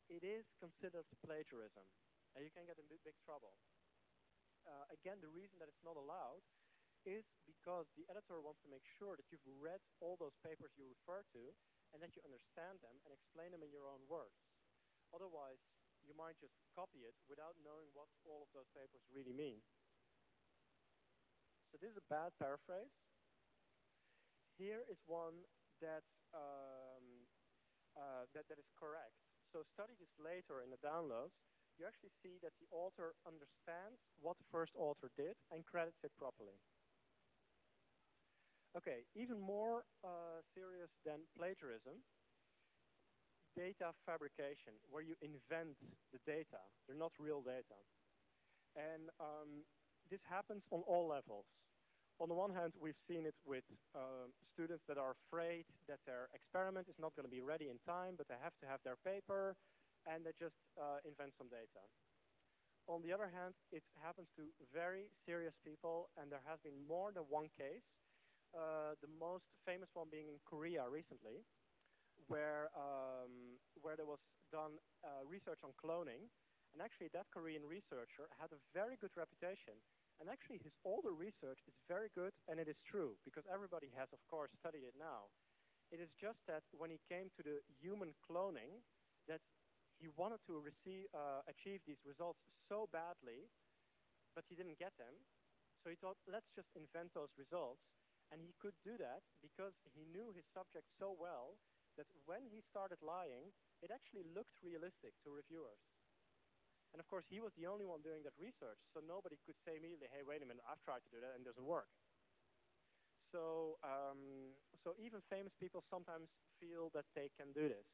It is considered plagiarism, and you can get in big trouble. Again, the reason that it's not allowed is because the editor wants to make sure that you've read all those papers you refer to and that you understand them and explain them in your own words. Otherwise, you might just copy it without knowing what all of those papers really mean. So this is a bad paraphrase. Here is one that that is correct. So study this later in the downloads. You actually see that the author understands what the first author did and credits it properly. Okay, even more serious than plagiarism, data fabrication, where you invent the data. They're not real data. And this happens on all levels. On the one hand, we've seen it with students that are afraid that their experiment is not going to be ready in time, but they have to have their paper, and they just invent some data. On the other hand, it happens to very serious people, and there has been more than one case. The most famous one being in Korea recently, where there was done research on cloning, and actually that Korean researcher had a very good reputation. And actually his older research is very good, and it is true, because everybody has, of course, studied it now. It is just that when he came to the human cloning, that he wanted to achieve these results so badly, but he didn't get them. So he thought, let's just invent those results. And he could do that because he knew his subject so well that when he started lying, it actually looked realistic to reviewers. And of course, he was the only one doing that research, so nobody could say immediately, hey, wait a minute, I've tried to do that and it doesn't work. So, so even famous people sometimes feel that they can do this.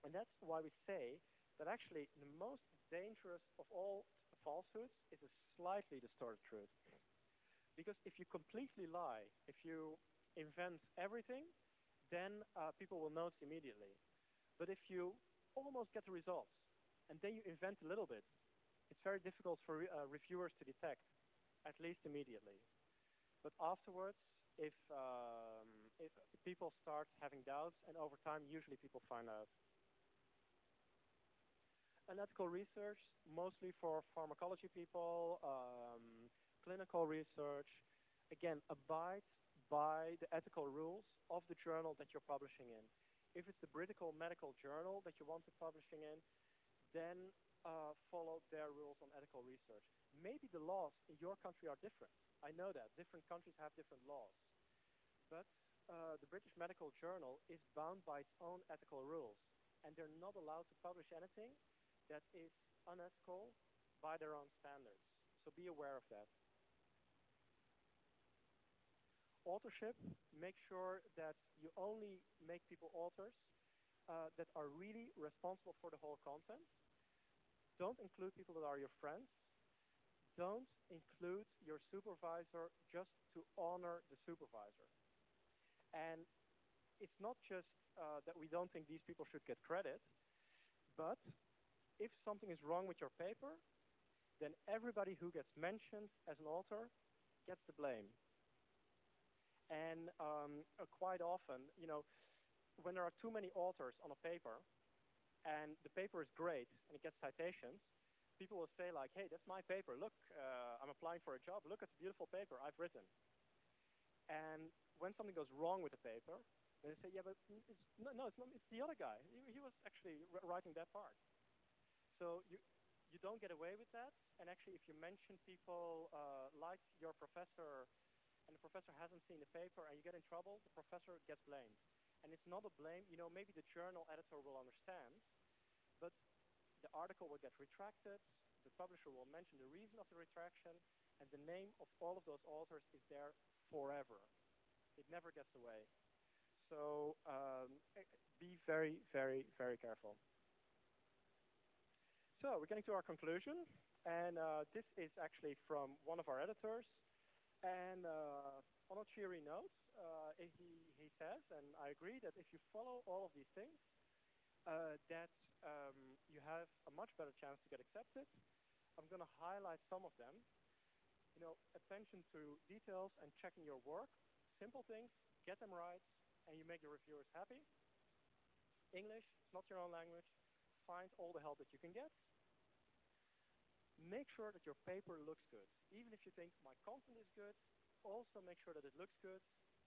And that's why we say that actually the most dangerous of all falsehoods is a slightly distorted truth. Because if you completely lie, if you invent everything, then people will notice immediately. But if you almost get the results, and then you invent a little bit, it's very difficult for reviewers to detect, at least immediately. But afterwards, if people start having doubts, and over time, usually people find out. Unethical research, mostly for pharmacology people, clinical research. Again, abide by the ethical rules of the journal that you're publishing in. If it's the British Medical Journal that you want to publishing in, then follow their rules on ethical research. Maybe the laws in your country are different. I know that. Different countries have different laws. But the British Medical Journal is bound by its own ethical rules. And they're not allowed to publish anything that is unethical by their own standards. So be aware of that. Authorship, make sure that you only make people authors that are really responsible for the whole content. Don't include people that are your friends. Don't include your supervisor just to honor the supervisor. And it's not just that we don't think these people should get credit, but if something is wrong with your paper, then everybody who gets mentioned as an author gets the blame. And quite often, you know, when there are too many authors on a paper, and the paper is great, and it gets citations, people will say like, hey, that's my paper. Look, I'm applying for a job. Look at the beautiful paper I've written. And when something goes wrong with the paper, they say, yeah, but it's the other guy. He was actually writing that part. So you don't get away with that. And actually, if you mention people like your professor, and the professor hasn't seen the paper, and you get in trouble, the professor gets blamed. And it's not a blame. You know, maybe the journal editor will understand, but the article will get retracted. The publisher will mention the reason of the retraction, and the name of all of those authors is there forever. It never gets away. So be very, very, very careful. So we're getting to our conclusion, and this is actually from one of our editors. And on a cheery note, he says, and I agree, that if you follow all of these things, that you have a much better chance to get accepted. I'm going to highlight some of them. Attention to details and checking your work. Simple things, get them right, and you make your reviewers happy. English, it's not your own language. Find all the help that you can get. Make sure that your paper looks good. Even if you think my content is good, also make sure that it looks good,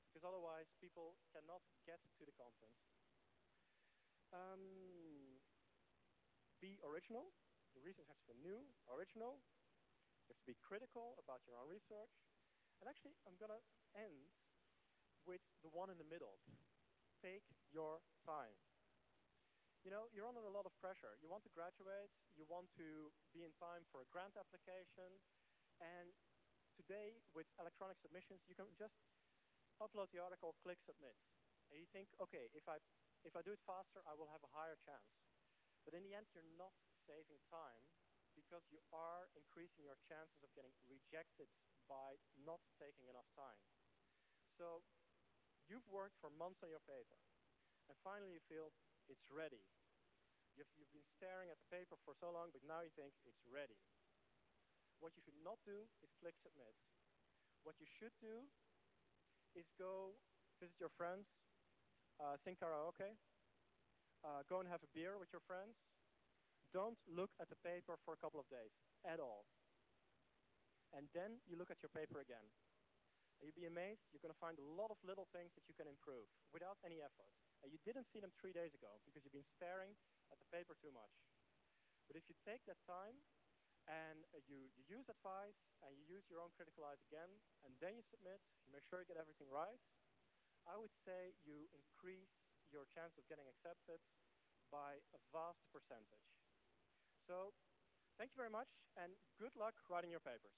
because otherwise people cannot get to the content. Be original. The research has to be new, original. You have to be critical about your own research. And actually, I'm going to end with the one in the middle. Take your time. You're under a lot of pressure. You want to graduate. You want to be in time for a grant application. And today, with electronic submissions, you can just upload the article, click submit. And you think, okay, if I do it faster, I will have a higher chance. But in the end, you're not saving time because you are increasing your chances of getting rejected by not taking enough time. So you've worked for months on your paper, and finally you feel it's ready. You've been staring at the paper for so long, but now you think it's ready. What you should not do is click submit. What you should do is go visit your friends, sing karaoke, go and have a beer with your friends. Don't look at the paper for a couple of days at all. And then you look at your paper again. And you'll be amazed. You're going to find a lot of little things that you can improve without any effort. And you didn't see them 3 days ago because you've been staring at the paper too much. But if you take that time and you use advice and you use your own critical eyes again, and then you submit, you make sure you get everything right, I would say you increase your chance of getting accepted by a vast percentage. So thank you very much, and good luck writing your papers.